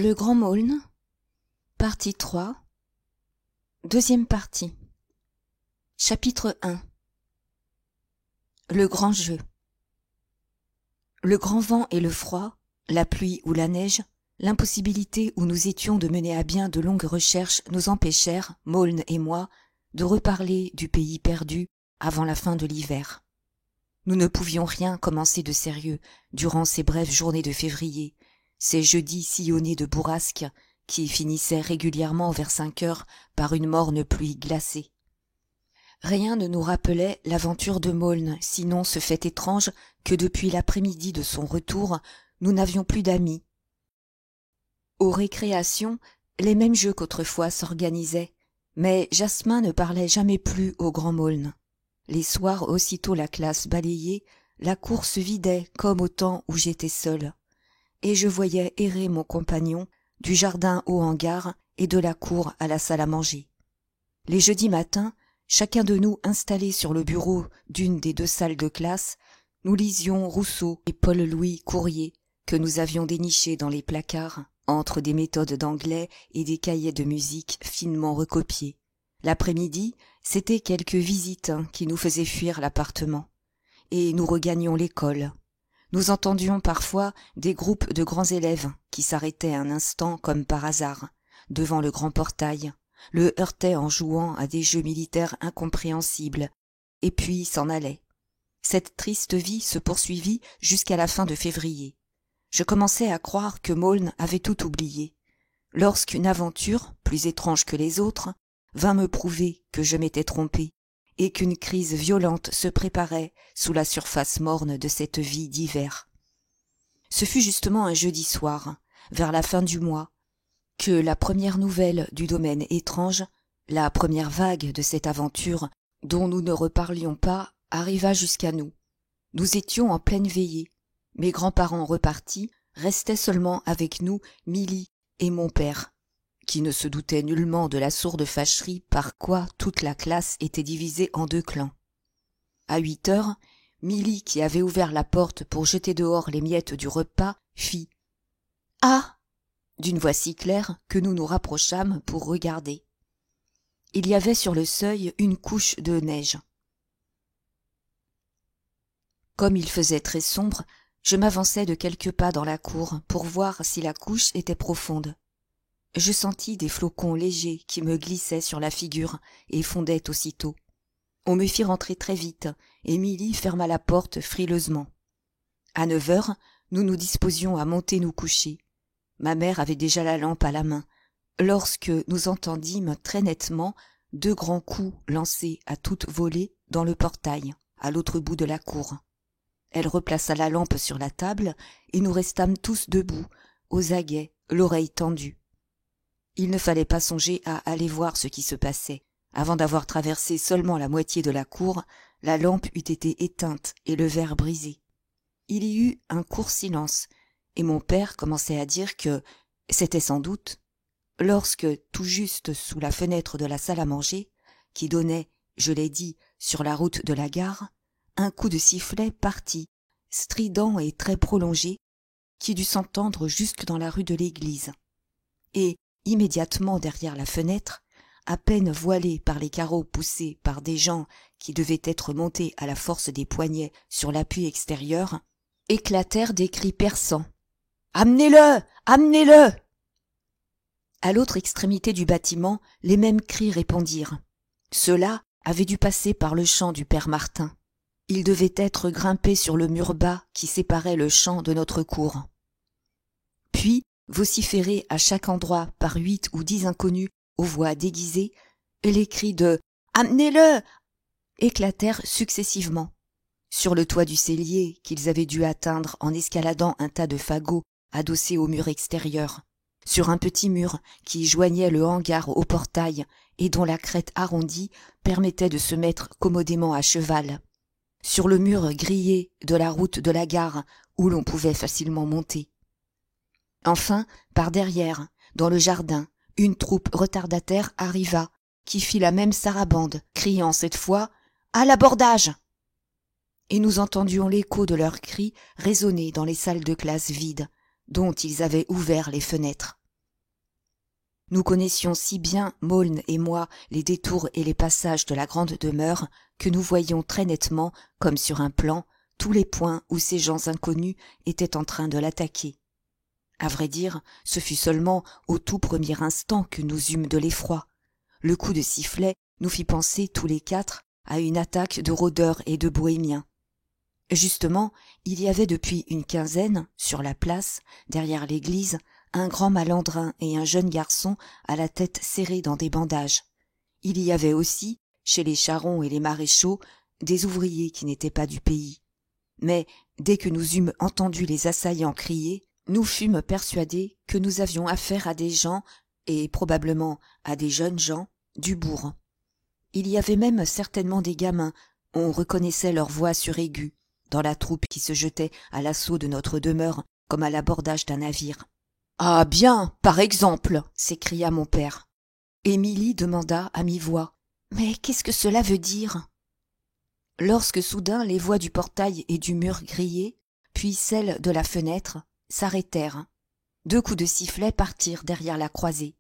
Le Grand Maulne, partie 3, deuxième partie. Chapitre 1. Le grand jeu. Le grand vent et le froid, la pluie ou la neige, l'impossibilité où nous étions de mener à bien de longues recherches nous empêchèrent, Maulne et moi, de reparler du pays perdu avant la fin de l'hiver. Nous ne pouvions rien commencer de sérieux durant ces brèves journées de février, ces jeudis sillonnés de bourrasques qui finissaient régulièrement vers 5 heures par une morne pluie glacée. Rien ne nous rappelait l'aventure de Maulne, sinon ce fait étrange que depuis l'après-midi de son retour, nous n'avions plus d'amis. Aux récréations, les mêmes jeux qu'autrefois s'organisaient, mais Jasmin ne parlait jamais plus au Grand Maulne. Les soirs, aussitôt la classe balayée, la cour se vidait comme au temps où j'étais seule, et je voyais errer mon compagnon du jardin au hangar et de la cour à la salle à manger. Les jeudis matins, chacun de nous installé sur le bureau d'une des 2 salles de classe, nous lisions Rousseau et Paul-Louis Courier, que nous avions dénichés dans les placards, entre des méthodes d'anglais et des cahiers de musique finement recopiés. L'après-midi, c'était quelques visites qui nous faisaient fuir l'appartement, et nous regagnions l'école. Nous entendions parfois des groupes de grands élèves qui s'arrêtaient un instant comme par hasard, devant le grand portail, le heurtaient en jouant à des jeux militaires incompréhensibles, et puis s'en allaient. Cette triste vie se poursuivit jusqu'à la fin de février. Je commençais à croire que Maulne avait tout oublié, lorsqu'une aventure, plus étrange que les autres, vint me prouver que je m'étais trompé, et qu'une crise violente se préparait sous la surface morne de cette vie d'hiver. Ce fut justement un jeudi soir, vers la fin du mois, que la première nouvelle du domaine étrange, la première vague de cette aventure dont nous ne reparlions pas, arriva jusqu'à nous. Nous étions en pleine veillée. Mes grands-parents repartis, restaient seulement avec nous Milly et mon père, qui ne se doutait nullement de la sourde fâcherie par quoi toute la classe était divisée en 2 clans. À 8 heures, Milly, qui avait ouvert la porte pour jeter dehors les miettes du repas, fit « Ah !» d'une voix si claire que nous nous rapprochâmes pour regarder. Il y avait sur le seuil une couche de neige. Comme il faisait très sombre, je m'avançai de quelques pas dans la cour pour voir si la couche était profonde. Je sentis des flocons légers qui me glissaient sur la figure et fondaient aussitôt. On me fit rentrer très vite, et Milly ferma la porte frileusement. À 9 heures, nous nous disposions à monter nous coucher. Ma mère avait déjà la lampe à la main, lorsque nous entendîmes très nettement 2 grands coups lancés à toute volée dans le portail, à l'autre bout de la cour. Elle replaça la lampe sur la table, et nous restâmes tous debout, aux aguets, l'oreille tendue. Il ne fallait pas songer à aller voir ce qui se passait. Avant d'avoir traversé seulement la moitié de la cour, la lampe eût été éteinte et le verre brisé. Il y eut un court silence, et mon père commençait à dire que c'était sans doute, lorsque, tout juste sous la fenêtre de la salle à manger, qui donnait, je l'ai dit, sur la route de la gare, un coup de sifflet partit, strident et très prolongé, qui dut s'entendre jusque dans la rue de l'église. Et, immédiatement derrière la fenêtre, à peine voilée par les carreaux poussés par des gens qui devaient être montés à la force des poignets sur l'appui extérieur, éclatèrent des cris perçants. « Amenez-le! Amenez-le » À l'autre extrémité du bâtiment, les mêmes cris répondirent. Ceux-là avaient dû passer par le champ du père Martin. Ils devaient être grimpés sur le mur bas qui séparait le champ de notre cour. Puis, vociférés à chaque endroit par 8 ou 10 inconnus aux voix déguisées, les cris de « Amenez-le » éclatèrent successivement. Sur le toit du cellier qu'ils avaient dû atteindre en escaladant un tas de fagots adossés au mur extérieur, sur un petit mur qui joignait le hangar au portail et dont la crête arrondie permettait de se mettre commodément à cheval, sur le mur grillé de la route de la gare où l'on pouvait facilement monter. Enfin, par derrière, dans le jardin, une troupe retardataire arriva, qui fit la même sarabande, criant cette fois « À l'abordage !» Et nous entendions l'écho de leurs cris résonner dans les salles de classe vides, dont ils avaient ouvert les fenêtres. Nous connaissions si bien, Maulne et moi, les détours et les passages de la grande demeure, que nous voyions très nettement, comme sur un plan, tous les points où ces gens inconnus étaient en train de l'attaquer. À vrai dire, ce fut seulement au tout premier instant que nous eûmes de l'effroi. Le coup de sifflet nous fit penser tous les quatre à une attaque de rôdeurs et de bohémiens. Justement, il y avait depuis une quinzaine, sur la place, derrière l'église, un grand malandrin et un jeune garçon à la tête serrée dans des bandages. Il y avait aussi, chez les charrons et les maréchaux, des ouvriers qui n'étaient pas du pays. Mais, dès que nous eûmes entendu les assaillants crier, nous fûmes persuadés que nous avions affaire à des gens, et probablement à des jeunes gens, du bourg. Il y avait même certainement des gamins, on reconnaissait leur voix suraiguë, dans la troupe qui se jetait à l'assaut de notre demeure comme à l'abordage d'un navire. « Ah bien, par exemple !» s'écria mon père. Émilie demanda à mi-voix. « Mais qu'est-ce que cela veut dire ?» Lorsque soudain les voix du portail et du mur grillés, puis celles de la fenêtre, s'arrêtèrent. 2 coups de sifflet partirent derrière la croisée.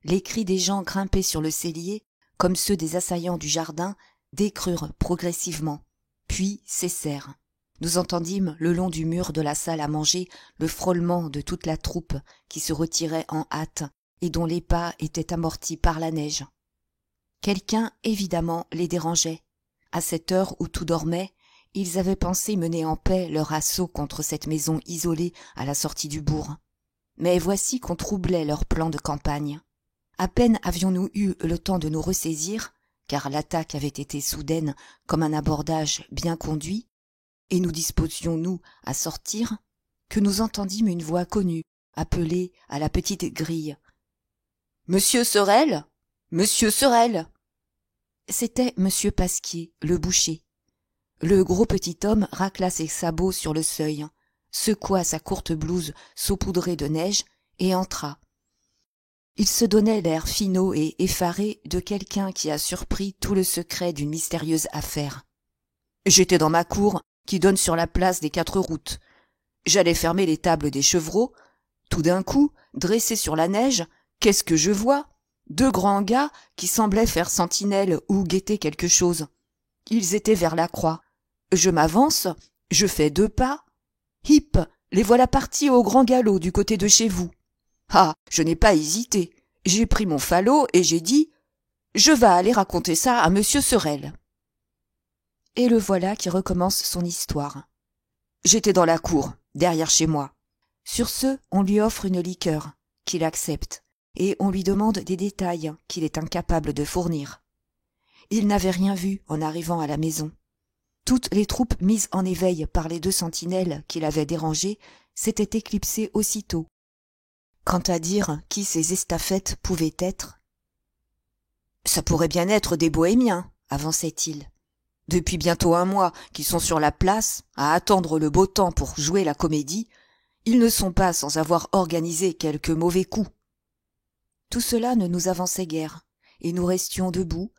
Les cris des gens grimpés sur le cellier, comme ceux des assaillants du jardin, décrurent progressivement, puis cessèrent. Nous entendîmes le long du mur de la salle à manger le frôlement de toute la troupe qui se retirait en hâte et dont les pas étaient amortis par la neige. Quelqu'un, évidemment, les dérangeait. À cette heure où tout dormait, ils avaient pensé mener en paix leur assaut contre cette maison isolée à la sortie du bourg. Mais voici qu'on troublait leur plan de campagne. À peine avions-nous eu le temps de nous ressaisir, car l'attaque avait été soudaine comme un abordage bien conduit, et nous disposions, nous, à sortir, que nous entendîmes une voix connue appeler à la petite grille. « Monsieur Sorel ! Monsieur Sorel !» C'était Monsieur Pasquier, le boucher. Le gros petit homme racla ses sabots sur le seuil, secoua sa courte blouse saupoudrée de neige et entra. Il se donnait l'air finaud et effaré de quelqu'un qui a surpris tout le secret d'une mystérieuse affaire. « J'étais dans ma cour, qui donne sur la place des 4 routes. J'allais fermer les tables des chevreaux. Tout d'un coup, dressés sur la neige, qu'est-ce que je vois ? 2 grands gars qui semblaient faire sentinelle ou guetter quelque chose. Ils étaient vers la croix. Je m'avance, je fais 2 pas. Hip, les voilà partis au grand galop du côté de chez vous. Ah, je n'ai pas hésité. J'ai pris mon falot et j'ai dit « Je vas aller raconter ça à monsieur Sorel. » Et le voilà qui recommence son histoire. J'étais dans la cour, derrière chez moi. Sur ce, on lui offre une liqueur, qu'il accepte, et on lui demande des détails qu'il est incapable de fournir. Il n'avait rien vu en arrivant à la maison. Toutes les troupes mises en éveil par les 2 sentinelles qui l'avaient dérangé s'étaient éclipsées aussitôt. Quant à dire qui ces estafettes pouvaient être, « Ça pourrait bien être des bohémiens, avançait-il. Depuis bientôt 1 mois qu'ils sont sur la place, à attendre le beau temps pour jouer la comédie, ils ne sont pas sans avoir organisé quelques mauvais coups. » Tout cela ne nous avançait guère, et nous restions debout,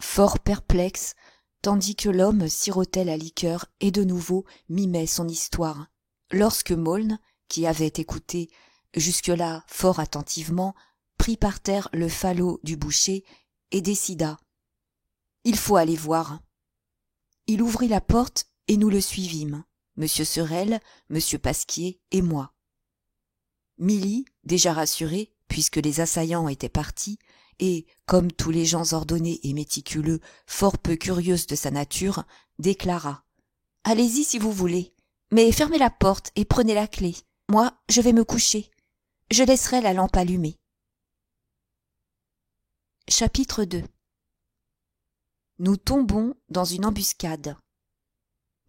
fort perplexes, tandis que l'homme sirotait la liqueur et de nouveau mimait son histoire, lorsque Maulne, qui avait écouté jusque-là fort attentivement, prit par terre le falot du boucher et décida. « Il faut aller voir. » Il ouvrit la porte et nous le suivîmes, monsieur Sorel, monsieur Pasquier et moi. Milly, déjà rassurée, puisque les assaillants étaient partis, et, comme tous les gens ordonnés et méticuleux, fort peu curieuse de sa nature, déclara « Allez-y si vous voulez, mais fermez la porte et prenez la clé. Moi, je vais me coucher. Je laisserai la lampe allumée. » Chapitre 2. Nous tombons dans une embuscade.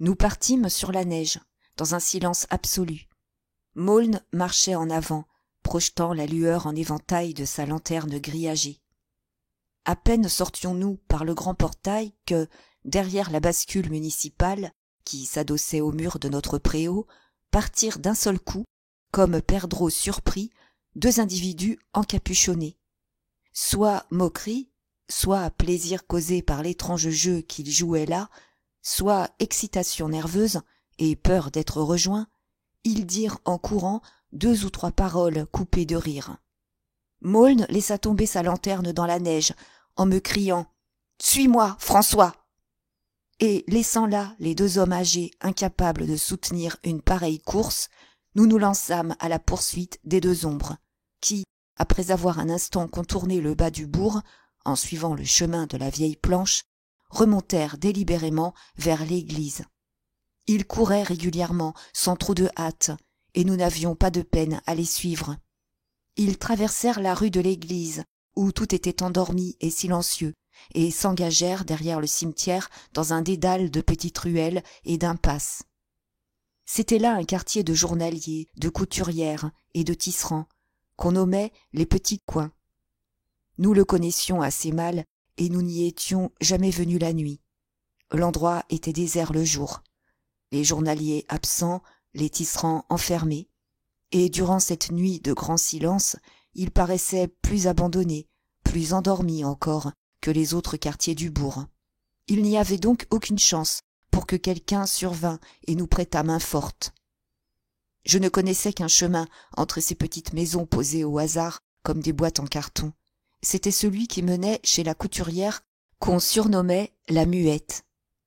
Nous partîmes sur la neige, dans un silence absolu. Maulne marchait en avant, projetant la lueur en éventail de sa lanterne grillagée. À peine sortions-nous par le grand portail que, derrière la bascule municipale, qui s'adossait au mur de notre préau, partirent d'un seul coup, comme perdreaux surpris, 2 individus encapuchonnés. Soit moquerie, soit plaisir causé par l'étrange jeu qu'ils jouaient là, soit excitation nerveuse et peur d'être rejoints, ils dirent en courant 2 ou 3 paroles coupées de rire. Maulne laissa tomber sa lanterne dans la neige en me criant « Suis-moi, François !» Et laissant là les deux hommes âgés incapables de soutenir une pareille course, nous nous lançâmes à la poursuite des deux ombres, qui, après avoir un instant contourné le bas du bourg, en suivant le chemin de la vieille planche, remontèrent délibérément vers l'église. Ils couraient régulièrement, sans trop de hâte, et nous n'avions pas de peine à les suivre. Ils traversèrent la rue de l'église, où tout était endormi et silencieux, et s'engagèrent derrière le cimetière dans un dédale de petites ruelles et d'impasses. C'était là un quartier de journaliers, de couturières et de tisserands, qu'on nommait les petits coins. Nous le connaissions assez mal, et nous n'y étions jamais venus la nuit. L'endroit était désert le jour, les journaliers absents, les tisserands enfermés, et durant cette nuit de grand silence, il paraissait plus abandonné, plus endormi encore que les autres quartiers du bourg. Il n'y avait donc aucune chance pour que quelqu'un survînt et nous prêtât main forte. Je ne connaissais qu'un chemin entre ces petites maisons posées au hasard comme des boîtes en carton. C'était celui qui menait chez la couturière qu'on surnommait la Muette.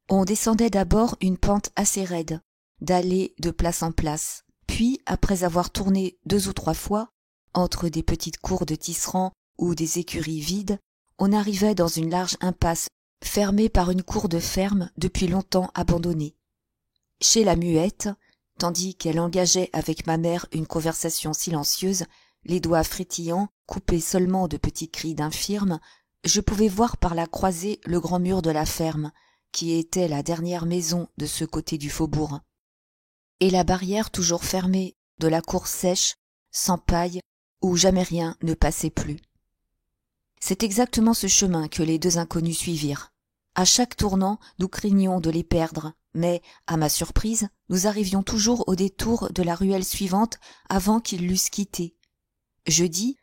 On descendait d'abord une pente assez raide, d'allée de place en place, puis, après avoir tourné 2 ou 3 fois, entre des petites cours de tisserands ou des écuries vides, on arrivait dans une large impasse fermée par une cour de ferme depuis longtemps abandonnée. Chez la Muette, tandis qu'elle engageait avec ma mère une conversation silencieuse, les doigts frétillants, coupés seulement de petits cris d'infirme, je pouvais voir par la croisée le grand mur de la ferme, qui était la dernière maison de ce côté du faubourg, et la barrière toujours fermée de la cour sèche, sans paille, où jamais rien ne passait plus. C'est exactement ce chemin que les deux inconnus suivirent. À chaque tournant, nous craignions de les perdre, mais, à ma surprise, nous arrivions toujours au détour de la ruelle suivante avant qu'ils l'eussent quittée. Je dis,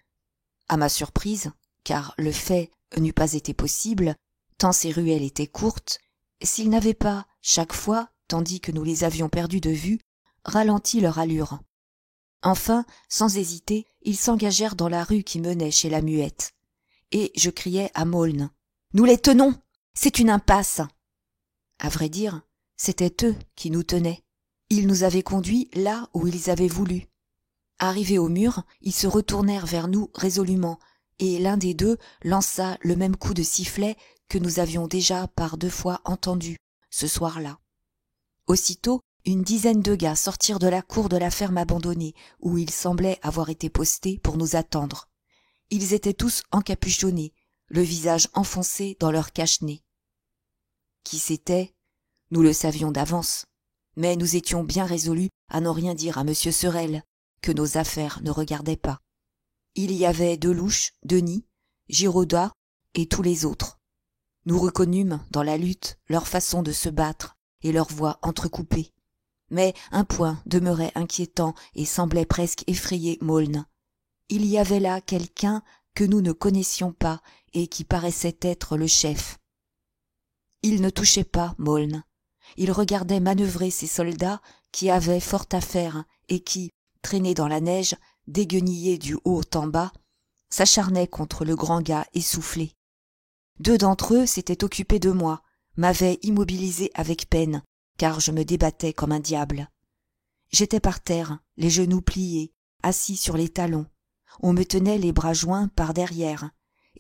à ma surprise, car le fait n'eût pas été possible, tant ces ruelles étaient courtes, s'ils n'avaient pas, chaque fois, tandis que nous les avions perdus de vue, ralenti leur allure. Enfin, sans hésiter, ils s'engagèrent dans la rue qui menait chez la Muette. Et je criai à Maulne. « Nous les tenons! C'est une impasse !» À vrai dire, c'étaient eux qui nous tenaient. Ils nous avaient conduits là où ils avaient voulu. Arrivés au mur, ils se retournèrent vers nous résolument, et l'un des deux lança le même coup de sifflet que nous avions déjà par 2 fois entendu, ce soir-là. Aussitôt, une dizaine de gars sortirent de la cour de la ferme abandonnée, où ils semblaient avoir été postés pour nous attendre. Ils étaient tous encapuchonnés, le visage enfoncé dans leur cache-nez. Qui c'était? Nous le savions d'avance, mais nous étions bien résolus à n'en rien dire à M. Sorel, que nos affaires ne regardaient pas. Il y avait Delouche, Denis, Giraudat et tous les autres. Nous reconnûmes dans la lutte leur façon de se battre et leurs voix entrecoupées. Mais un point demeurait inquiétant et semblait presque effrayer Maulne. Il y avait là quelqu'un que nous ne connaissions pas et qui paraissait être le chef. Il ne touchait pas Maulne. Il regardait manœuvrer ces soldats qui avaient fort à faire et qui, traînés dans la neige, déguenillés du haut en bas, s'acharnaient contre le grand gars essoufflé. 2 d'entre eux s'étaient occupés de moi, m'avaient immobilisé avec peine, car je me débattais comme un diable. J'étais par terre, les genoux pliés, assis sur les talons. On me tenait les bras joints par derrière,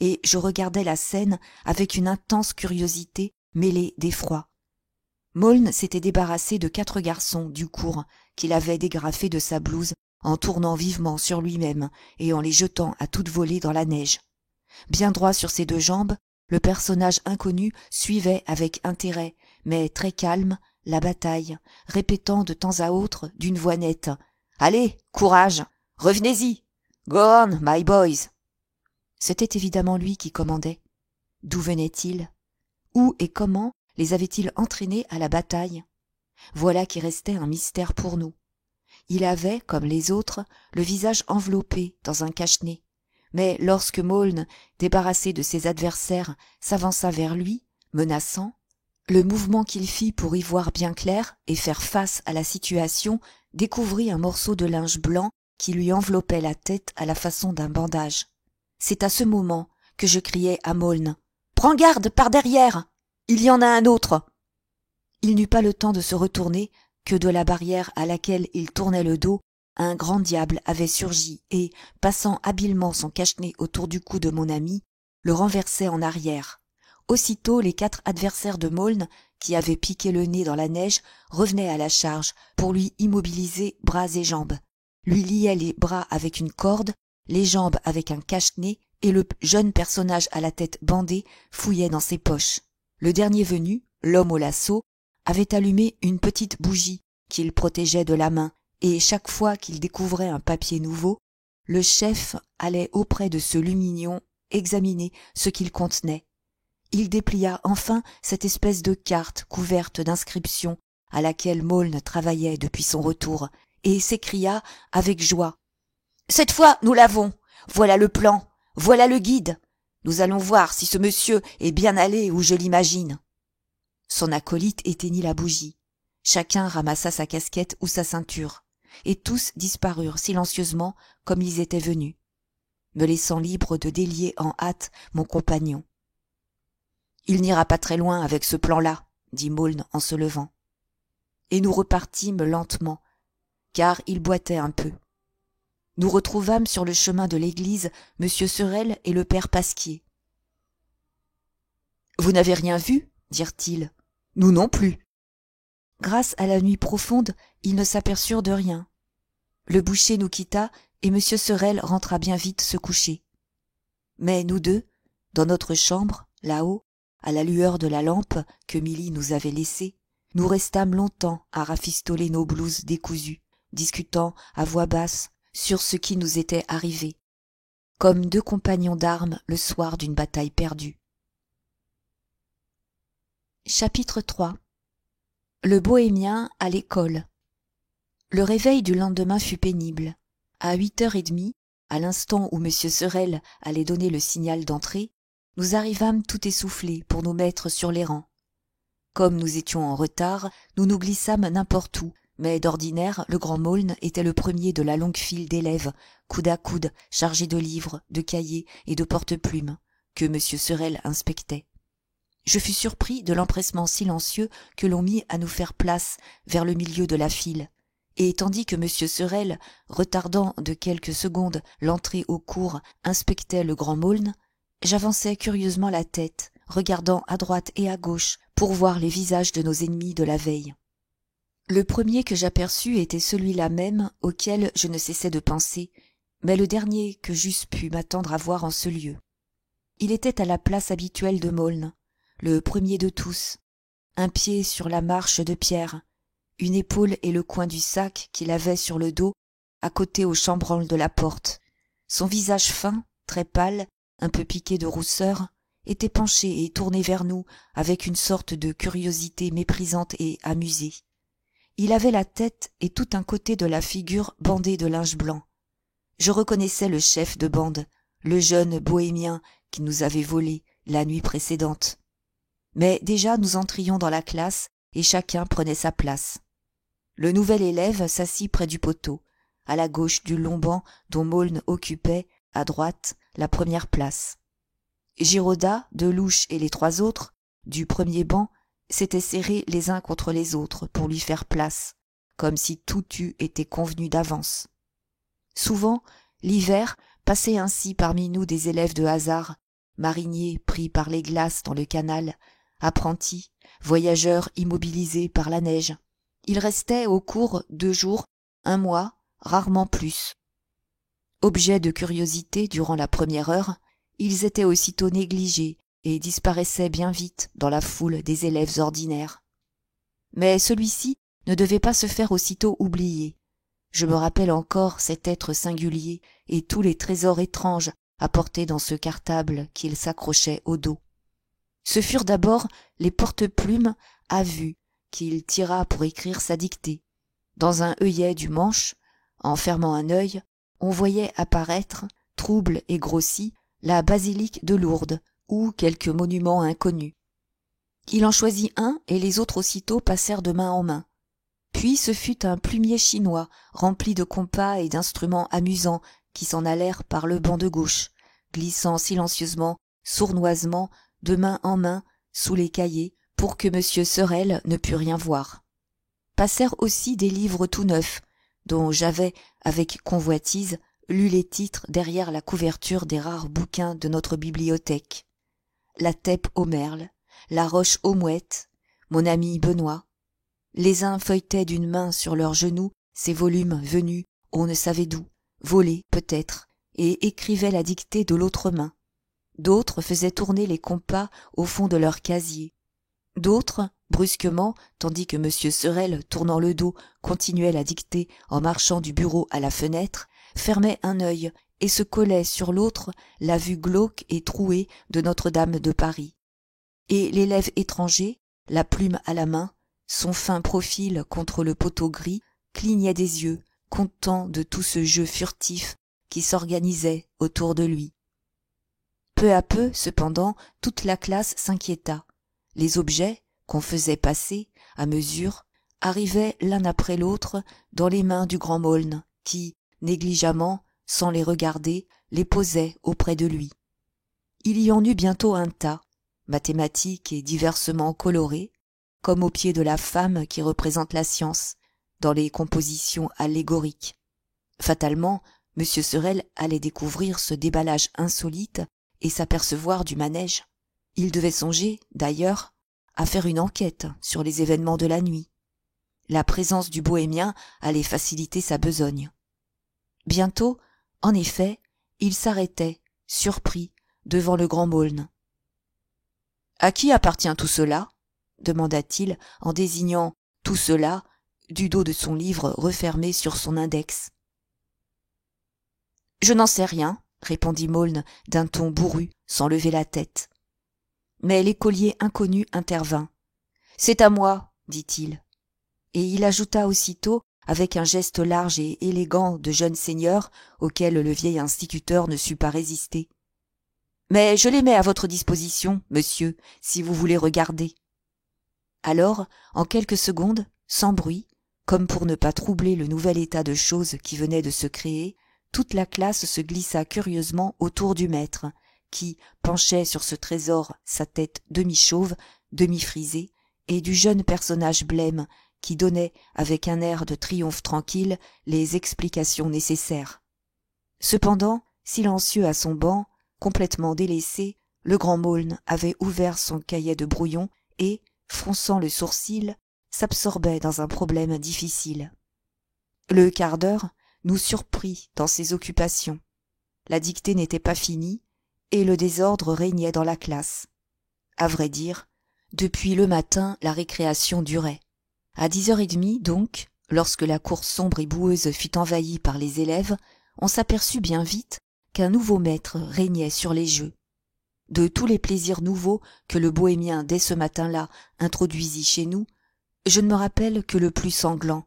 et je regardais la scène avec une intense curiosité mêlée d'effroi. Maulne s'était débarrassé de 4 garçons du cour qu'il avait dégrafés de sa blouse en tournant vivement sur lui-même et en les jetant à toute volée dans la neige. Bien droit sur ses 2 jambes, le personnage inconnu suivait avec intérêt, mais très calme, la bataille, répétant de temps à autre d'une voix nette « Allez, courage, revenez-y, go on, my boys !» C'était évidemment lui qui commandait. D'où venait-il? Où et comment les avait-il entraînés à la bataille? Voilà qui restait un mystère pour nous. Il avait, comme les autres, le visage enveloppé dans un cache-nez. Mais lorsque Maulne, débarrassé de ses adversaires, s'avança vers lui, menaçant, le mouvement qu'il fit pour y voir bien clair et faire face à la situation découvrit un morceau de linge blanc qui lui enveloppait la tête à la façon d'un bandage. C'est à ce moment que je criai à Maulne. « Prends garde, par derrière! Il y en a un autre !» Il n'eut pas le temps de se retourner que de la barrière à laquelle il tournait le dos, un grand diable avait surgi et, passant habilement son cache-nez autour du cou de mon ami, le renversait en arrière. Aussitôt, les 4 adversaires de Maulne, qui avaient piqué le nez dans la neige, revenaient à la charge pour lui immobiliser bras et jambes, lui liaient les bras avec une corde, les jambes avec un cache-nez, et le jeune personnage à la tête bandée fouillait dans ses poches. Le dernier venu, l'homme au lasso, avait allumé une petite bougie qu'il protégeait de la main, et chaque fois qu'il découvrait un papier nouveau, le chef allait auprès de ce lumignon examiner ce qu'il contenait. Il déplia enfin cette espèce de carte couverte d'inscriptions à laquelle Maulne travaillait depuis son retour, et s'écria avec joie. « Cette fois, nous l'avons. Voilà le plan. Voilà le guide. Nous allons voir si ce monsieur est bien allé où je l'imagine. » Son acolyte éteignit la bougie. Chacun ramassa sa casquette ou sa ceinture, et tous disparurent silencieusement comme ils étaient venus, me laissant libre de délier en hâte mon compagnon. « Il n'ira pas très loin avec ce plan-là, » dit Maulne en se levant. Et nous repartîmes lentement, car il boitait un peu. Nous retrouvâmes sur le chemin de l'église Monsieur Sorel et le père Pasquier. « Vous n'avez rien vu ?» dirent-ils. « Nous non plus. » Grâce à la nuit profonde, ils ne s'aperçurent de rien. Le boucher nous quitta et Monsieur Sorel rentra bien vite se coucher. Mais nous deux, dans notre chambre, là-haut, à la lueur de la lampe que Milly nous avait laissée, nous restâmes longtemps à rafistoler nos blouses décousues, discutant à voix basse sur ce qui nous était arrivé, comme 2 compagnons d'armes le soir d'une bataille perdue. Chapitre 3. Le bohémien à l'école. Le réveil du lendemain fut pénible. À 8h30, à l'instant où M. Sorel allait donner le signal d'entrée, nous arrivâmes tout essoufflés pour nous mettre sur les rangs. Comme nous étions en retard, nous nous glissâmes n'importe où, mais d'ordinaire, le grand Maulne était le premier de la longue file d'élèves, coude à coude, chargés de livres, de cahiers et de porte-plumes, que M. Sorel inspectait. Je fus surpris de l'empressement silencieux que l'on mit à nous faire place vers le milieu de la file, et tandis que M. Sorel, retardant de quelques secondes l'entrée au cours, inspectait le grand Maulne, j'avançai curieusement la tête, regardant à droite et à gauche pour voir les visages de nos ennemis de la veille. Le premier que j'aperçus était celui-là même auquel je ne cessais de penser, mais le dernier que j'eusse pu m'attendre à voir en ce lieu. Il était à la place habituelle de Maulne, le premier de tous, un pied sur la marche de pierre, une épaule et le coin du sac qu'il avait sur le dos, à côté au chambranle de la porte. Son visage fin, très pâle, un peu piqué de rousseur, était penché et tourné vers nous avec une sorte de curiosité méprisante et amusée. Il avait la tête et tout un côté de la figure bandé de linge blanc. Je reconnaissais le chef de bande, le jeune bohémien qui nous avait volés la nuit précédente. Mais déjà nous entrions dans la classe et chacun prenait sa place. Le nouvel élève s'assit près du poteau, à la gauche du long banc dont Maulne occupait, à droite, la première place. Giraudat, Delouche et les 3 autres, du premier banc, s'étaient serrés les uns contre les autres pour lui faire place, comme si tout eût été convenu d'avance. Souvent, l'hiver, passait ainsi parmi nous des élèves de hasard, mariniers pris par les glaces dans le canal, apprentis, voyageurs immobilisés par la neige. Ils restaient au cours 2 jours, 1 mois, rarement plus. Objets de curiosité durant la première heure, ils étaient aussitôt négligés et disparaissaient bien vite dans la foule des élèves ordinaires. Mais celui-ci ne devait pas se faire aussitôt oublier. Je me rappelle encore cet être singulier et tous les trésors étranges apportés dans ce cartable qu'il s'accrochait au dos. Ce furent d'abord les porte-plumes à vue qu'il tira pour écrire sa dictée. Dans un œillet du manche, en fermant un œil, on voyait apparaître, trouble et grossi, la basilique de Lourdes ou quelque monument inconnu. Il en choisit un et les autres aussitôt passèrent de main en main. Puis ce fut un plumier chinois rempli de compas et d'instruments amusants qui s'en allèrent par le banc de gauche, glissant silencieusement, sournoisement, de main en main, sous les cahiers, pour que M. Sorel ne pût rien voir. Passèrent aussi des livres tout neufs, dont j'avais, avec convoitise, lu les titres derrière la couverture des rares bouquins de notre bibliothèque. La Tèpe aux merles, La Roche aux mouettes, Mon ami Benoît. Les uns feuilletaient d'une main sur leurs genoux ces volumes venus, on ne savait d'où, volés peut-être, et écrivaient la dictée de l'autre main. D'autres faisaient tourner les compas au fond de leur casier. D'autres, brusquement, tandis que M. Sorel, tournant le dos, continuait la dictée en marchant du bureau à la fenêtre, fermaient un œil et se collaient sur l'autre la vue glauque et trouée de Notre-Dame de Paris. Et l'élève étranger, la plume à la main, son fin profil contre le poteau gris, clignait des yeux, content de tout ce jeu furtif qui s'organisait autour de lui. Peu à peu, cependant, toute la classe s'inquiéta. Les objets, qu'on faisait passer, à mesure, arrivaient l'un après l'autre dans les mains du grand Maulne, qui, négligemment, sans les regarder, les posait auprès de lui. Il y en eut bientôt un tas, mathématiques et diversement colorés, comme au pied de la femme qui représente la science, dans les compositions allégoriques. Fatalement, M. Sorel allait découvrir ce déballage insolite et s'apercevoir du manège. Il devait songer, d'ailleurs, à faire une enquête sur les événements de la nuit. La présence du bohémien allait faciliter sa besogne. Bientôt, en effet, il s'arrêtait, surpris, devant le grand Maulne. « À qui appartient tout cela ?» demanda-t-il en désignant « tout cela » du dos de son livre refermé sur son index. « Je n'en sais rien, » répondit Maulne d'un ton bourru, sans lever la tête. Mais l'écolier inconnu intervint. « C'est à moi, dit-il. » Et il ajouta aussitôt, avec un geste large et élégant de jeune seigneur, auquel le vieil instituteur ne sut pas résister. « Mais je les mets à votre disposition, monsieur, si vous voulez regarder. » Alors, en quelques secondes, sans bruit, comme pour ne pas troubler le nouvel état de choses qui venait de se créer, toute la classe se glissa curieusement autour du maître, qui penchait sur ce trésor sa tête demi-chauve, demi-frisée, et du jeune personnage blême qui donnait, avec un air de triomphe tranquille, les explications nécessaires. Cependant, silencieux à son banc, complètement délaissé, le grand Maulne avait ouvert son cahier de brouillon et, fronçant le sourcil, s'absorbait dans un problème difficile. Le quart d'heure nous surprit dans ses occupations. La dictée n'était pas finie, et le désordre régnait dans la classe. À vrai dire, depuis le matin, la récréation durait. À 10h30 donc, lorsque la cour sombre et boueuse fut envahie par les élèves, on s'aperçut bien vite qu'un nouveau maître régnait sur les jeux. De tous les plaisirs nouveaux que le bohémien dès ce matin-là introduisit chez nous, je ne me rappelle que le plus sanglant.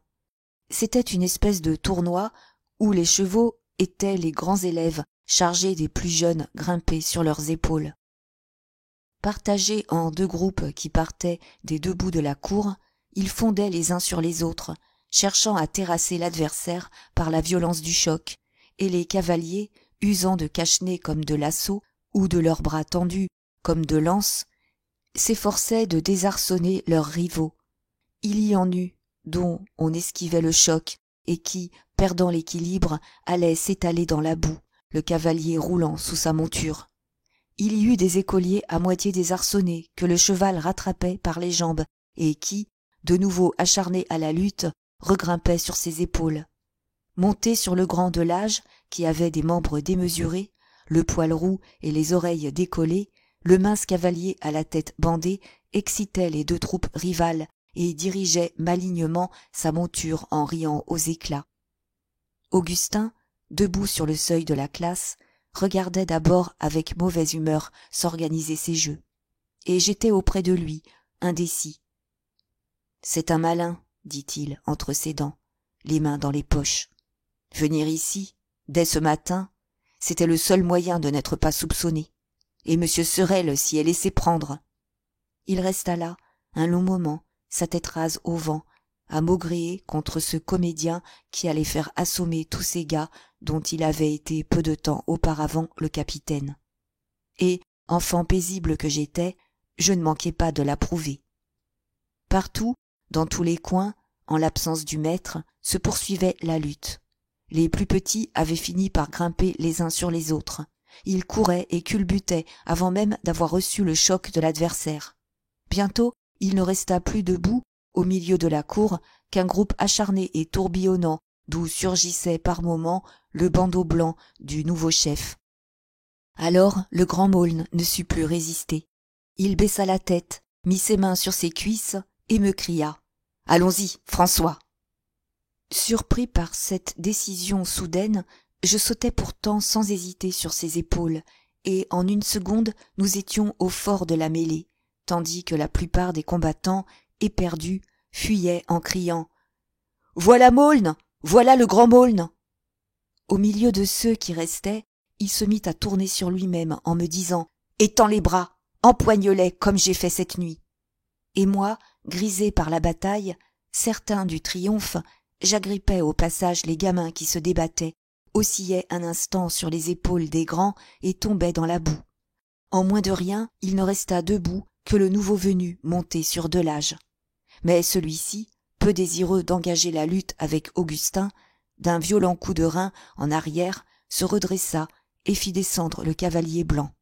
C'était une espèce de tournoi où les chevaux étaient les grands élèves chargés des plus jeunes grimpés sur leurs épaules. Partagés en deux groupes qui partaient des deux bouts de la cour, ils fondaient les uns sur les autres, cherchant à terrasser l'adversaire par la violence du choc, et les cavaliers, usant de cache-nez comme de lasso, ou de leurs bras tendus comme de lances, s'efforçaient de désarçonner leurs rivaux. Il y en eut dont on esquivait le choc et qui, perdant l'équilibre, allaient s'étaler dans la boue, le cavalier roulant sous sa monture. Il y eut des écoliers à moitié désarçonnés que le cheval rattrapait par les jambes et qui, de nouveau acharnés à la lutte, regrimpaient sur ses épaules. Monté sur le grand de l'âge, qui avait des membres démesurés, le poil roux et les oreilles décollées, le mince cavalier à la tête bandée excitait les deux troupes rivales et dirigeait malignement sa monture en riant aux éclats. Augustin, debout sur le seuil de la classe, regardait d'abord avec mauvaise humeur s'organiser ses jeux, et j'étais auprès de lui, indécis. « C'est un malin, dit-il entre ses dents, les mains dans les poches. Venir ici, dès ce matin, c'était le seul moyen de n'être pas soupçonné, et M. Sorel s'y est laissé prendre. » Il resta là, un long moment, sa tête rase au vent, à maugréer contre ce comédien qui allait faire assommer tous ces gars dont il avait été peu de temps auparavant le capitaine. Et, enfant paisible que j'étais, je ne manquais pas de l'approuver. Partout, dans tous les coins, en l'absence du maître, se poursuivait la lutte. Les plus petits avaient fini par grimper les uns sur les autres. Ils couraient et culbutaient avant même d'avoir reçu le choc de l'adversaire. Bientôt, il ne resta plus debout, au milieu de la cour, qu'un groupe acharné et tourbillonnant, d'où surgissait par moments le bandeau blanc du nouveau chef. Alors le grand Maulne ne sut plus résister. Il baissa la tête, mit ses mains sur ses cuisses et me cria « Allons-y, François !» Surpris par cette décision soudaine, je sautai pourtant sans hésiter sur ses épaules, et en une seconde nous étions au fort de la mêlée, tandis que la plupart des combattants, éperdus, fuyaient en criant « Voilà Maulne! Voilà le grand Maulne !» Au milieu de ceux qui restaient, il se mit à tourner sur lui-même en me disant « Étends les bras, empoigne-les comme j'ai fait cette nuit !» Et moi, grisé par la bataille, certain du triomphe, j'agrippais au passage les gamins qui se débattaient, oscillaient un instant sur les épaules des grands et tombaient dans la boue. En moins de rien, il ne resta debout que le nouveau venu monté sur Delage. Mais celui-ci, peu désireux d'engager la lutte avec Augustin, d'un violent coup de rein en arrière, se redressa et fit descendre le cavalier blanc.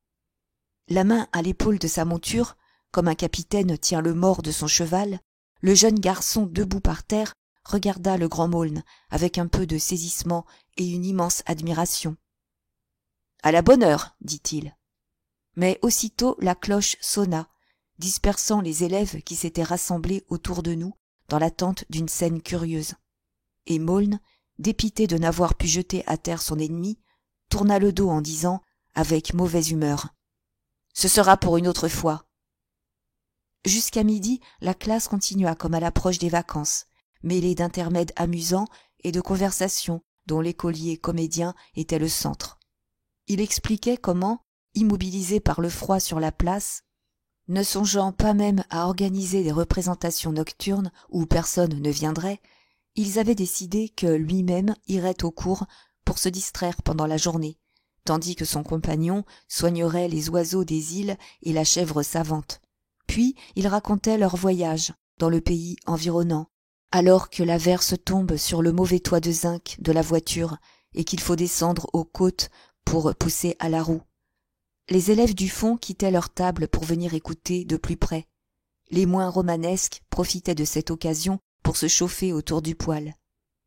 La main à l'épaule de sa monture, comme un capitaine tient le mors de son cheval, le jeune garçon debout par terre regarda le grand Maulne avec un peu de saisissement et une immense admiration. « À la bonne heure, dit-il. » Mais aussitôt la cloche sonna, dispersant les élèves qui s'étaient rassemblés autour de nous dans l'attente d'une scène curieuse. Et Maulne, dépité de n'avoir pu jeter à terre son ennemi, tourna le dos en disant, avec mauvaise humeur, « Ce sera pour une autre fois. » Jusqu'à midi, la classe continua comme à l'approche des vacances, mêlée d'intermèdes amusants et de conversations dont l'écolier comédien était le centre. Il expliquait comment, immobilisés par le froid sur la place, ne songeant pas même à organiser des représentations nocturnes où personne ne viendrait, ils avaient décidé que lui-même irait au cours pour se distraire pendant la journée, tandis que son compagnon soignerait les oiseaux des îles et la chèvre savante. Puis ils racontaient leur voyage dans le pays environnant, alors que l'averse tombe sur le mauvais toit de zinc de la voiture et qu'il faut descendre aux côtes pour pousser à la roue. Les élèves du fond quittaient leur table pour venir écouter de plus près. Les moins romanesques profitaient de cette occasion pour se chauffer autour du poêle.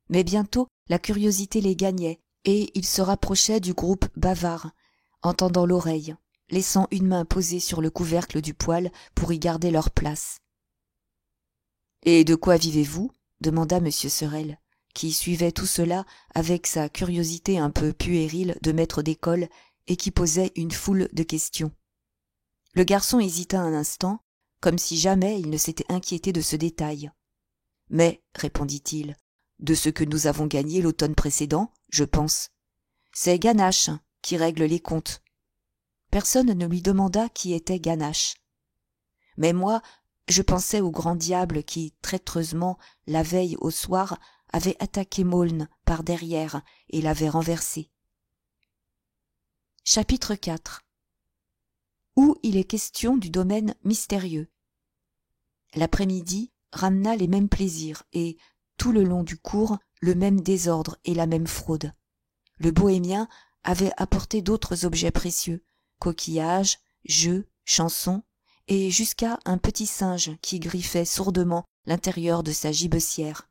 Mais bientôt la curiosité les gagnait et ils se rapprochaient du groupe bavard, en tendant l'oreille, laissant une main posée sur le couvercle du poêle pour y garder leur place. « Et de quoi vivez-vous » demanda M. Sorel, qui suivait tout cela avec sa curiosité un peu puérile de maître d'école et qui posait une foule de questions. Le garçon hésita un instant, comme si jamais il ne s'était inquiété de ce détail. « Mais, répondit-il, de ce que nous avons gagné l'automne précédent, je pense. C'est Ganache qui règle les comptes. » Personne ne lui demanda qui était Ganache. Mais moi, je pensais au grand diable qui, traîtreusement, la veille au soir, avait attaqué Maulne par derrière et l'avait renversé. Chapitre 4 où il est question du domaine mystérieux. L'après-midi ramena les mêmes plaisirs et, tout le long du cours, le même désordre et la même fraude. Le bohémien avait apporté d'autres objets précieux, coquillages, jeux, chansons, et jusqu'à un petit singe qui griffait sourdement l'intérieur de sa gibecière.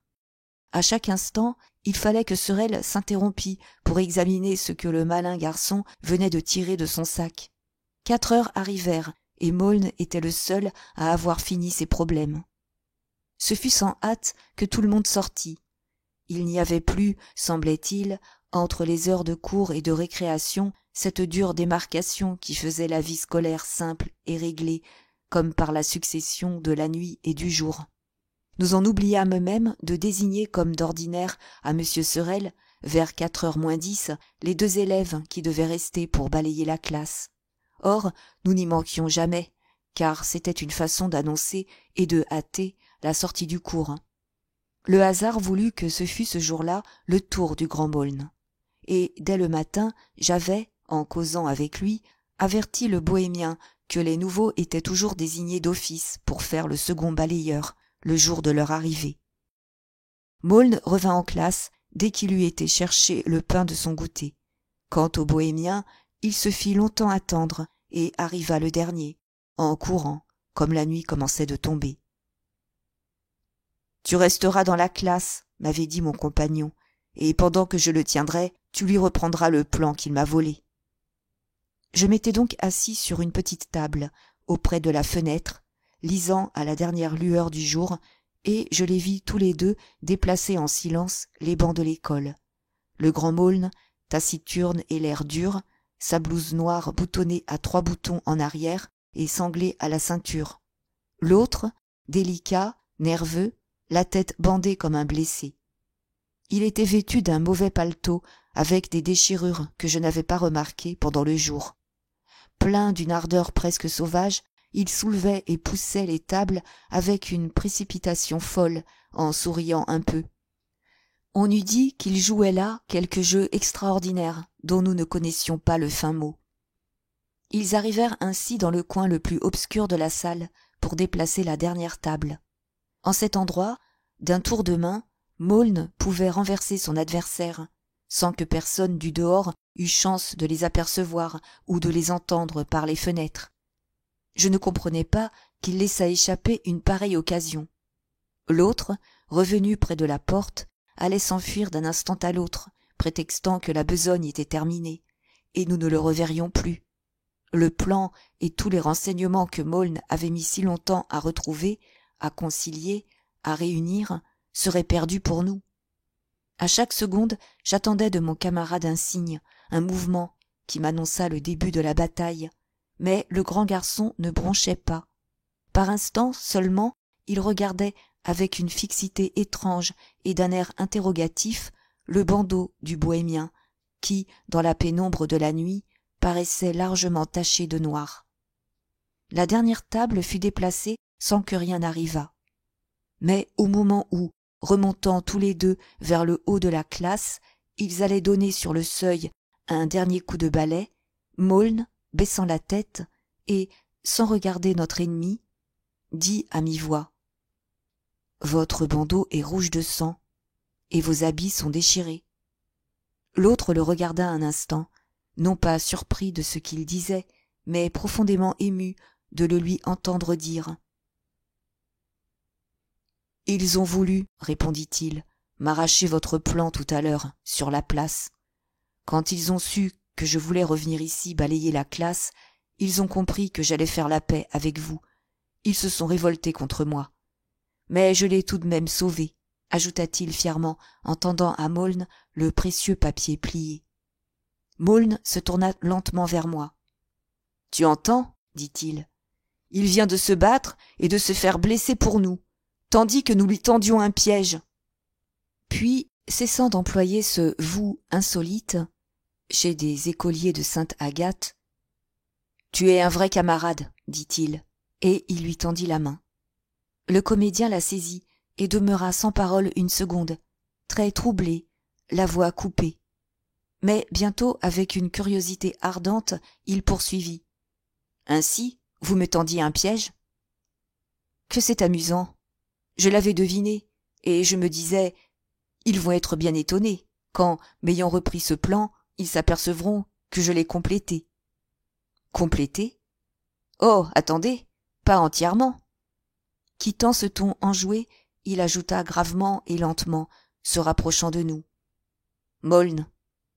À chaque instant, il fallait que Sorel s'interrompît pour examiner ce que le malin garçon venait de tirer de son sac. 4 heures arrivèrent, et Maulne était le seul à avoir fini ses problèmes. Ce fut sans hâte que tout le monde sortit. Il n'y avait plus, semblait-il, entre les heures de cours et de récréation, cette dure démarcation qui faisait la vie scolaire simple et réglée, comme par la succession de la nuit et du jour. Nous en oubliâmes même de désigner comme d'ordinaire à M. Sorel, vers 4 heures moins 10, les 2 élèves qui devaient rester pour balayer la classe. Or, nous n'y manquions jamais, car c'était une façon d'annoncer et de hâter la sortie du cours. Le hasard voulut que ce fût ce jour-là le tour du grand Maulne. Et dès le matin, j'avais, en causant avec lui, averti le bohémien que les nouveaux étaient toujours désignés d'office pour faire le second balayeur, le jour de leur arrivée. Maulne revint en classe dès qu'il eut été chercher le pain de son goûter. Quant au bohémien, il se fit longtemps attendre et arriva le dernier, en courant, comme la nuit commençait de tomber. « Tu resteras dans la classe, » m'avait dit mon compagnon, « et pendant que je le tiendrai, tu lui reprendras le plan qu'il m'a volé. » Je m'étais donc assis sur une petite table, auprès de la fenêtre, lisant à la dernière lueur du jour, et je les vis tous les deux déplacer en silence les bancs de l'école. Le grand Maulne, taciturne et l'air dur, sa blouse noire boutonnée à 3 boutons en arrière et sanglée à la ceinture. L'autre, délicat, nerveux, la tête bandée comme un blessé. Il était vêtu d'un mauvais paletot avec des déchirures que je n'avais pas remarquées pendant le jour. Plein d'une ardeur presque sauvage, il soulevait et poussait les tables avec une précipitation folle, en souriant un peu. On eût dit qu'il jouait là quelque jeu extraordinaire dont nous ne connaissions pas le fin mot. Ils arrivèrent ainsi dans le coin le plus obscur de la salle pour déplacer la dernière table. En cet endroit, d'un tour de main, Maulne pouvait renverser son adversaire, sans que personne du dehors eût chance de les apercevoir ou de les entendre par les fenêtres. Je ne comprenais pas qu'il laissât échapper une pareille occasion. L'autre, revenu près de la porte, allait s'enfuir d'un instant à l'autre, prétextant que la besogne était terminée, et nous ne le reverrions plus. Le plan et tous les renseignements que Maulne avait mis si longtemps à retrouver, à concilier, à réunir, seraient perdus pour nous. À chaque seconde, j'attendais de mon camarade un signe, un mouvement, qui m'annonçât le début de la bataille, mais le grand garçon ne bronchait pas. Par instants seulement, il regardait avec une fixité étrange et d'un air interrogatif le bandeau du bohémien, qui, dans la pénombre de la nuit, paraissait largement taché de noir. La dernière table fut déplacée sans que rien arrivât. Mais au moment où, remontant tous les deux vers le haut de la classe, ils allaient donner sur le seuil un dernier coup de balai, Maulne, baissant la tête et, sans regarder notre ennemi, dit à mi-voix : « Votre bandeau est rouge de sang, et vos habits sont déchirés. » L'autre le regarda un instant, non pas surpris de ce qu'il disait, mais profondément ému de le lui entendre dire. « Ils ont voulu, répondit-il, m'arracher votre plan tout à l'heure, sur la place. Quand ils ont su que je voulais revenir ici balayer la classe, ils ont compris que j'allais faire la paix avec vous. Ils se sont révoltés contre moi. Mais je l'ai tout de même sauvé, ajouta-t-il fièrement en tendant à Maulne le précieux papier plié. Maulne se tourna lentement vers moi. « Tu entends ?» dit-il. « Il vient de se battre et de se faire blesser pour nous, tandis que nous lui tendions un piège. » Puis, cessant d'employer ce « vous » insolite, chez des écoliers de Sainte-Agathe, « Tu es un vrai camarade, » dit-il, et il lui tendit la main. Le comédien la saisit et demeura sans parole une seconde, très troublé, la voix coupée. Mais bientôt, avec une curiosité ardente, il poursuivit. « Ainsi, vous me tendiez un piège ? » Que c'est amusant. Je l'avais deviné, et je me disais, ils vont être bien étonnés, quand, m'ayant repris ce plan, ils s'apercevront que je l'ai complété. Complété ? Oh, attendez, pas entièrement. Quittant ce ton enjoué, il ajouta gravement et lentement, se rapprochant de nous. Maulne,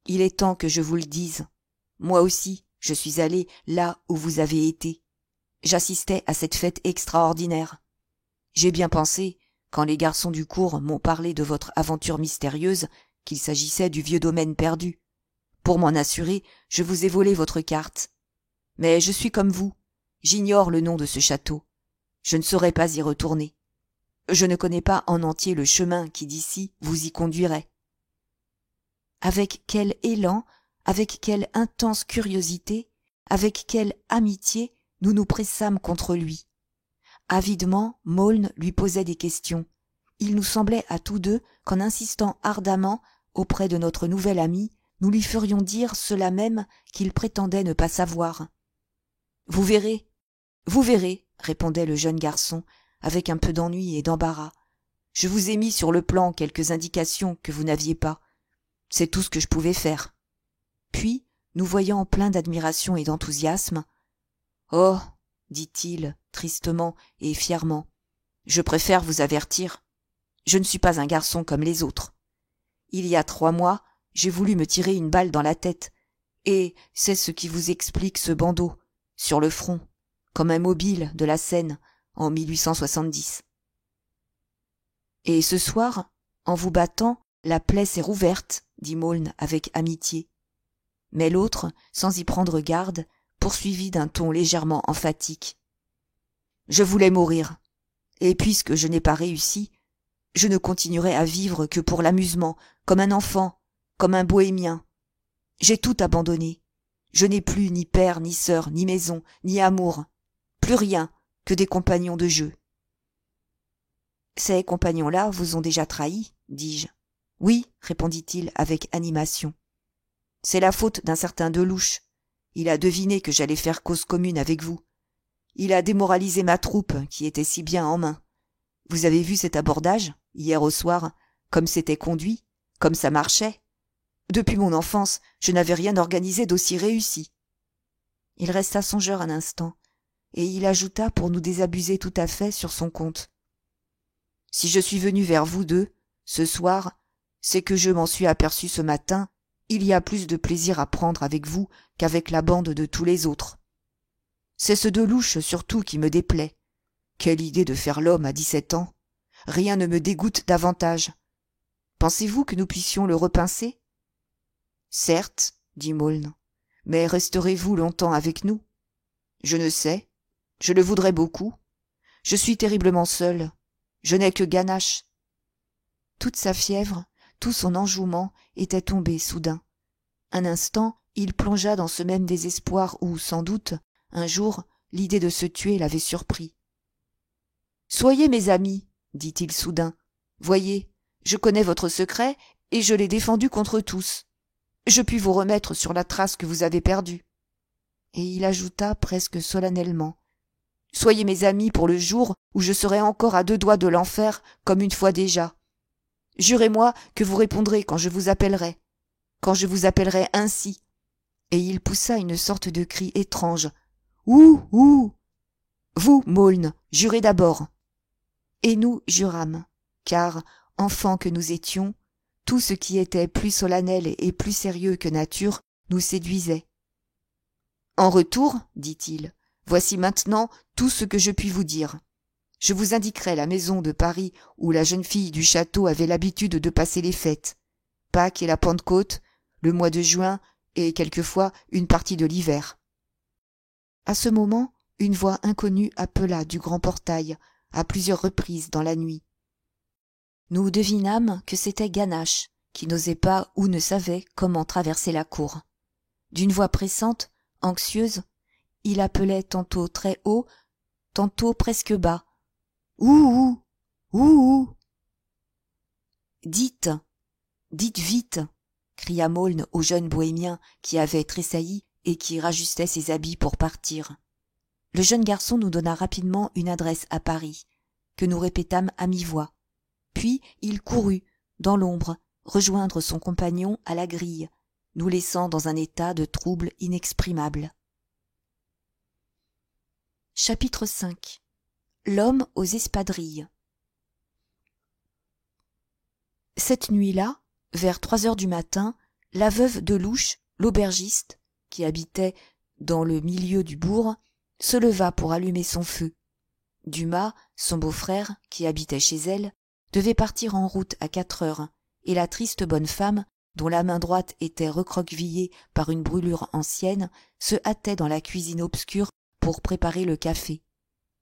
il est temps que je vous le dise. Moi aussi, je suis allé là où vous avez été. J'assistais à cette fête extraordinaire. J'ai bien pensé, quand les garçons du cours m'ont parlé de votre aventure mystérieuse, qu'il s'agissait du vieux domaine perdu. Pour m'en assurer, je vous ai volé votre carte. Mais je suis comme vous, j'ignore le nom de ce château. Je ne saurais pas y retourner. Je ne connais pas en entier le chemin qui d'ici vous y conduirait. » Avec quel élan, avec quelle intense curiosité, avec quelle amitié nous nous pressâmes contre lui. Avidement, Maulne lui posait des questions, il nous semblait à tous deux qu'en insistant ardemment auprès de notre nouvel ami, nous lui ferions dire cela même qu'il prétendait ne pas savoir. « Vous verrez, répondait le jeune garçon, avec un peu d'ennui et d'embarras. Je vous ai mis sur le plan quelques indications que vous n'aviez pas. C'est tout ce que je pouvais faire. Puis, nous voyant plein d'admiration et d'enthousiasme, « Oh, dit-il, tristement et fièrement, je préfère vous avertir. Je ne suis pas un garçon comme les autres. Il y a 3 mois, j'ai voulu me tirer une balle dans la tête, et c'est ce qui vous explique ce bandeau, sur le front, comme un mobile de la Seine, en 1870. Et ce soir, en vous battant, la plaie s'est rouverte, dit Maulne avec amitié. Mais l'autre, sans y prendre garde, poursuivit d'un ton légèrement emphatique. Je voulais mourir, et puisque je n'ai pas réussi, je ne continuerai à vivre que pour l'amusement, comme un enfant, comme un bohémien. J'ai tout abandonné. Je n'ai plus ni père, ni sœur, ni maison, ni amour, plus rien que des compagnons de jeu. Ces compagnons-là vous ont déjà trahi, dis-je. Oui, répondit-il avec animation. C'est la faute d'un certain Delouche. Il a deviné que j'allais faire cause commune avec vous. Il a démoralisé ma troupe, qui était si bien en main. Vous avez vu cet abordage, hier au soir, comme c'était conduit, comme ça marchait. Depuis mon enfance, je n'avais rien organisé d'aussi réussi. Il resta songeur un instant, et il ajouta pour nous désabusser tout à fait sur son compte. Si je suis venu vers vous deux, ce soir, c'est que je m'en suis aperçu ce matin, il y a plus de plaisir à prendre avec vous qu'avec la bande de tous les autres. C'est ce Delouche surtout qui me déplaît. Quelle idée de faire l'homme à 17 ans. Rien ne me dégoûte davantage. Pensez-vous que nous puissions le repincer? Certes, dit Maulne, mais resterez-vous longtemps avec nous? Je ne sais. Je le voudrais beaucoup. Je suis terriblement seul. Je n'ai que Ganache. Toute sa fièvre, tout son enjouement était tombé soudain. Un instant, il plongea dans ce même désespoir où, sans doute, un jour, l'idée de se tuer l'avait surpris. « Soyez mes amis, dit-il soudain. Voyez, je connais votre secret et je l'ai défendu contre tous. Je puis vous remettre sur la trace que vous avez perdue. » Et il ajouta presque solennellement. « Soyez mes amis pour le jour où je serai encore à 2 doigts de l'enfer comme une fois déjà. Jurez-moi que vous répondrez quand je vous appellerai ainsi. » Et il poussa une sorte de cri étrange. « Ouh, ouh !»« Vous, Maulne, jurez d'abord. » Et nous jurâmes, car, enfants que nous étions, tout ce qui était plus solennel et plus sérieux que nature nous séduisait. « En retour, dit-il, voici maintenant tout ce que je puis vous dire. Je vous indiquerai la maison de Paris où la jeune fille du château avait l'habitude de passer les fêtes, Pâques et la Pentecôte, le mois de juin et quelquefois une partie de l'hiver. » À ce moment, une voix inconnue appela du grand portail à plusieurs reprises dans la nuit. Nous devinâmes que c'était Ganache, qui n'osait pas ou ne savait comment traverser la cour. D'une voix pressante, anxieuse, il appelait tantôt très haut, tantôt presque bas. « Ouh, ouh, ouh !»« Dites vite !» cria Maulne au jeune bohémien qui avait tressailli et qui rajustait ses habits pour partir. Le jeune garçon nous donna rapidement une adresse à Paris, que nous répétâmes à mi-voix. Puis il courut, dans l'ombre, rejoindre son compagnon à la grille, nous laissant dans un état de trouble inexprimable. Chapitre 5. L'homme aux espadrilles. Cette nuit-là, vers 3 heures du matin, la veuve Delouche, l'aubergiste, qui habitait dans le milieu du bourg, se leva pour allumer son feu. Dumas, son beau-frère, qui habitait chez elle, devait partir en route à 4 heures, et la triste bonne femme, dont la main droite était recroquevillée par une brûlure ancienne, se hâtait dans la cuisine obscure pour préparer le café.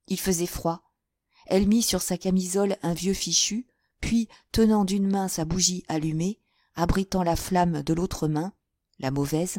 Il faisait froid. Elle mit sur sa camisole un vieux fichu, puis, tenant d'une main sa bougie allumée, abritant la flamme de l'autre main, la mauvaise,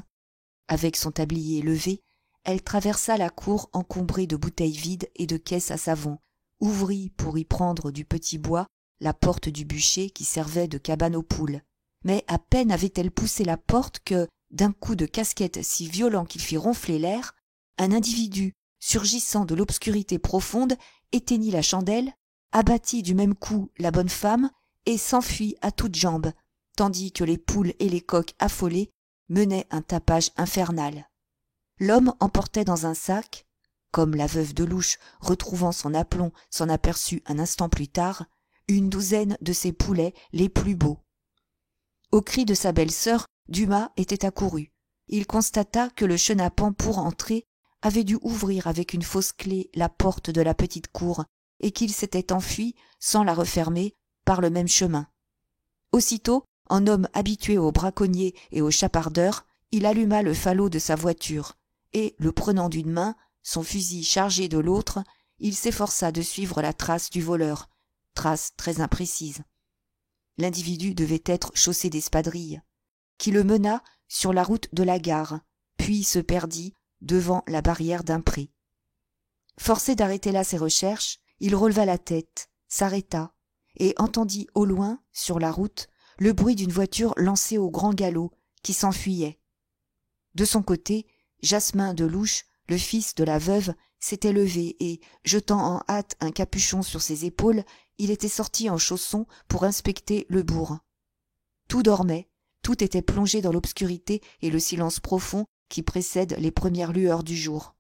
avec son tablier levé, elle traversa la cour encombrée de bouteilles vides et de caisses à savon, ouvrit pour y prendre du petit bois la porte du bûcher qui servait de cabane aux poules. Mais à peine avait-elle poussé la porte que, d'un coup de casquette si violent qu'il fit ronfler l'air, un individu, surgissant de l'obscurité profonde, éteignit la chandelle, abattit du même coup la bonne femme et s'enfuit à toutes jambes, tandis que les poules et les coqs affolés menaient un tapage infernal. L'homme emportait dans un sac, comme la veuve de Louche, retrouvant son aplomb, s'en aperçut un instant plus tard, une douzaine de ses poulets les plus beaux. Au cri de sa belle-sœur, Dumas était accouru. Il constata que le chenapan, pour entrer, avait dû ouvrir avec une fausse clé la porte de la petite cour et qu'il s'était enfui, sans la refermer, par le même chemin. Aussitôt, en homme habitué aux braconniers et aux chapardeurs, il alluma le falot de sa voiture et, le prenant d'une main, son fusil chargé de l'autre, il s'efforça de suivre la trace du voleur, trace très imprécise. L'individu devait être chaussé d'espadrilles, qui le mena sur la route de la gare, puis se perdit devant la barrière d'un pré. Forcé d'arrêter là ses recherches, il releva la tête, s'arrêta, et entendit au loin, sur la route, le bruit d'une voiture lancée au grand galop, qui s'enfuyait. De son côté, Jasmin de Louche, le fils de la veuve, s'était levé et, jetant en hâte un capuchon sur ses épaules, il était sorti en chaussons pour inspecter le bourg. Tout dormait, tout était plongé dans l'obscurité et le silence profond qui précèdent les premières lueurs du jour.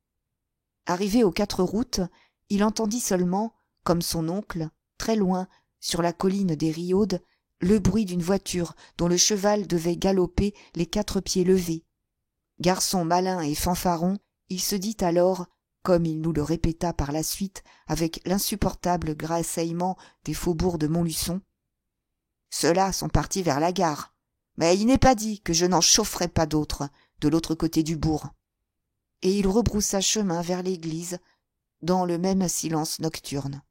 Arrivé aux 4 routes, il entendit seulement, comme son oncle, très loin, sur la colline des Riaudes, le bruit d'une voiture dont le cheval devait galoper les 4 pieds levés. Garçon malin et fanfaron, il se dit alors, comme il nous le répéta par la suite avec l'insupportable grasseyement des faubourgs de Montluçon, « Ceux-là sont partis vers la gare, mais il n'est pas dit que je n'en chaufferai pas d'autres de l'autre côté du bourg. » Et il rebroussa chemin vers l'église, dans le même silence nocturne.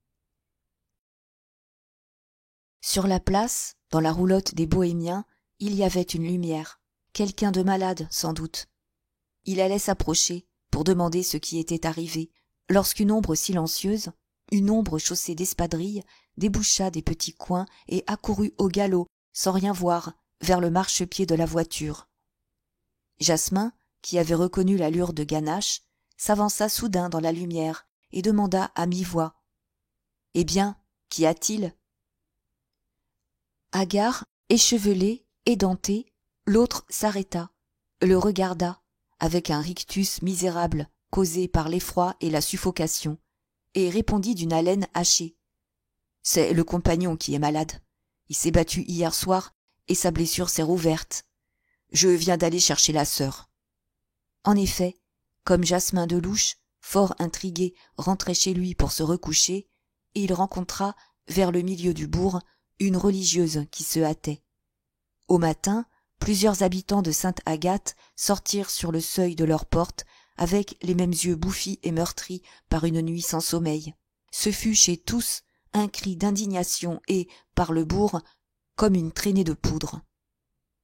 Sur la place, dans la roulotte des Bohémiens, il y avait une lumière, quelqu'un de malade sans doute. Il allait s'approcher pour demander ce qui était arrivé, lorsqu'une ombre silencieuse, une ombre chaussée d'espadrilles, déboucha des petits coins et accourut au galop, sans rien voir, vers le marchepied de la voiture. Jasmin, qui avait reconnu l'allure de Ganache, s'avança soudain dans la lumière et demanda à mi-voix : « Eh bien, qu'y a-t-il » Hagard, échevelé, édenté, l'autre s'arrêta, le regarda, avec un rictus misérable causé par l'effroi et la suffocation, et répondit d'une haleine hachée : « C'est le compagnon qui est malade. Il s'est battu hier soir et sa blessure s'est rouverte. Je viens d'aller chercher la sœur. » En effet, comme Jasmin de Louche, fort intrigué, rentrait chez lui pour se recoucher, il rencontra, vers le milieu du bourg, une religieuse qui se hâtait. Au matin, plusieurs habitants de Sainte-Agathe sortirent sur le seuil de leur porte avec les mêmes yeux bouffis et meurtris par une nuit sans sommeil. Ce fut chez tous un cri d'indignation et, par le bourg, comme une traînée de poudre.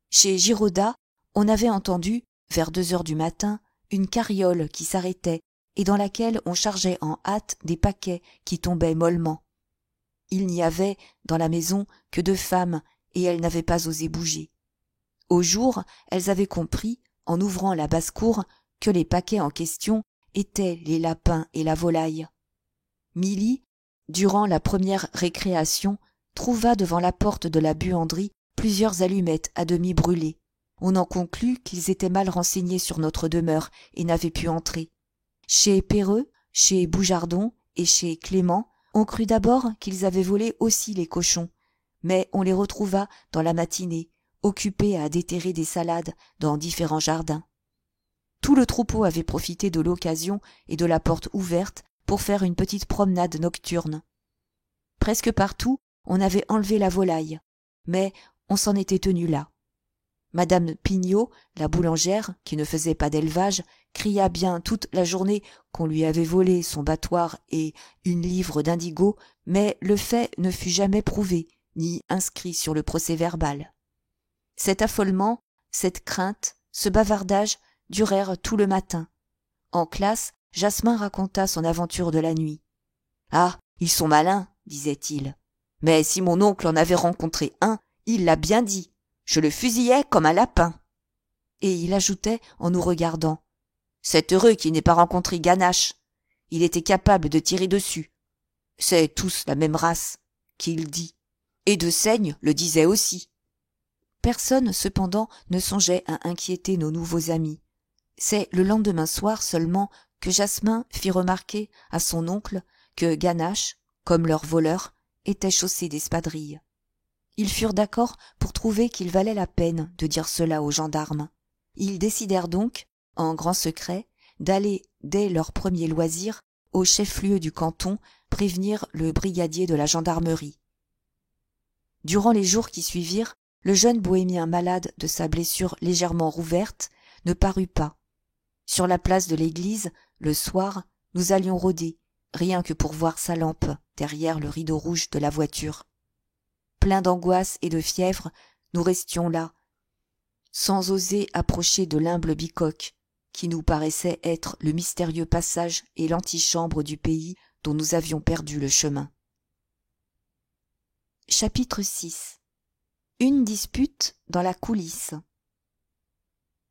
Chez Giraudat, on avait entendu, vers 2 heures du matin, une carriole qui s'arrêtait et dans laquelle on chargeait en hâte des paquets qui tombaient mollement. Il n'y avait, dans la maison, que 2 femmes, et elles n'avaient pas osé bouger. Au jour, elles avaient compris, en ouvrant la basse-cour, que les paquets en question étaient les lapins et la volaille. Milly, durant la première récréation, trouva devant la porte de la buanderie plusieurs allumettes à demi brûlées. On en conclut qu'ils étaient mal renseignés sur notre demeure et n'avaient pu entrer. Chez Perreux, chez Boujardon et chez Clément, on crut d'abord qu'ils avaient volé aussi les cochons, mais on les retrouva dans la matinée, occupés à déterrer des salades dans différents jardins. Tout le troupeau avait profité de l'occasion et de la porte ouverte pour faire une petite promenade nocturne. Presque partout, on avait enlevé la volaille, mais on s'en était tenu là. Madame Pignot, la boulangère, qui ne faisait pas d'élevage, cria bien toute la journée qu'on lui avait volé son battoir et 1 livre d'indigo, mais le fait ne fut jamais prouvé, ni inscrit sur le procès-verbal. Cet affolement, cette crainte, ce bavardage durèrent tout le matin. En classe, Jasmin raconta son aventure de la nuit. « Ah, ils sont malins, disait-il. Mais si mon oncle en avait rencontré un, il l'a bien dit. Je le fusillais comme un lapin. Et il ajoutait en nous regardant. C'est heureux qu'il n'ait pas rencontré Ganache. Il était capable de tirer dessus. C'est tous la même race, qu'il dit. Et de Seigne le disait aussi. Personne, cependant, ne songeait à inquiéter nos nouveaux amis. C'est le lendemain soir seulement que Jasmin fit remarquer à son oncle que Ganache, comme leur voleur, était chaussé d'espadrilles. Ils furent d'accord pour trouver qu'il valait la peine de dire cela aux gendarmes. Ils décidèrent donc, en grand secret, d'aller, dès leur premier loisir, au chef-lieu du canton, prévenir le brigadier de la gendarmerie. Durant les jours qui suivirent, le jeune bohémien malade de sa blessure légèrement rouverte ne parut pas. Sur la place de l'église, le soir, nous allions rôder, rien que pour voir sa lampe derrière le rideau rouge de la voiture. Pleins d'angoisse et de fièvre, nous restions là, sans oser approcher de l'humble bicoque, qui nous paraissait être le mystérieux passage et l'antichambre du pays dont nous avions perdu le chemin. Chapitre 6. Une dispute dans la coulisse.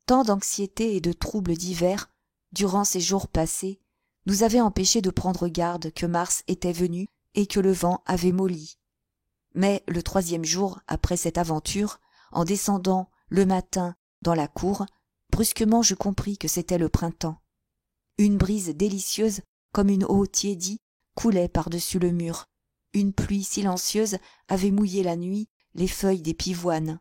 Tant d'anxiété et de troubles divers, durant ces jours passés, nous avaient empêchés de prendre garde que Mars était venu et que le vent avait molli. Mais le 3e jour après cette aventure, en descendant le matin dans la cour, brusquement je compris que c'était le printemps. Une brise délicieuse, comme une eau tiédie, coulait par-dessus le mur. Une pluie silencieuse avait mouillé la nuit les feuilles des pivoines.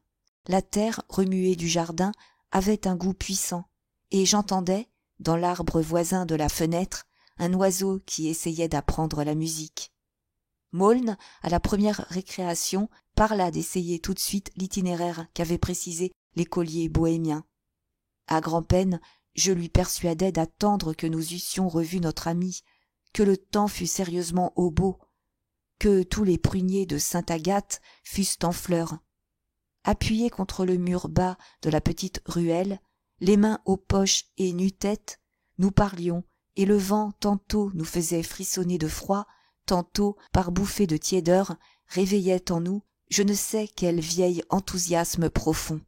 La terre remuée du jardin avait un goût puissant, et j'entendais, dans l'arbre voisin de la fenêtre, un oiseau qui essayait d'apprendre la musique. Maulne, à la première récréation, parla d'essayer tout de suite l'itinéraire qu'avait précisé l'écolier bohémien. À grand-peine, je lui persuadai d'attendre que nous eussions revu notre ami, que le temps fût sérieusement au beau, que tous les pruniers de Sainte-Agathe fussent en fleurs. Appuyés contre le mur bas de la petite ruelle, les mains aux poches et nu-tête, nous parlions, et le vent tantôt nous faisait frissonner de froid, tantôt, par bouffées de tiédeur, réveillait en nous je ne sais quel vieil enthousiasme profond.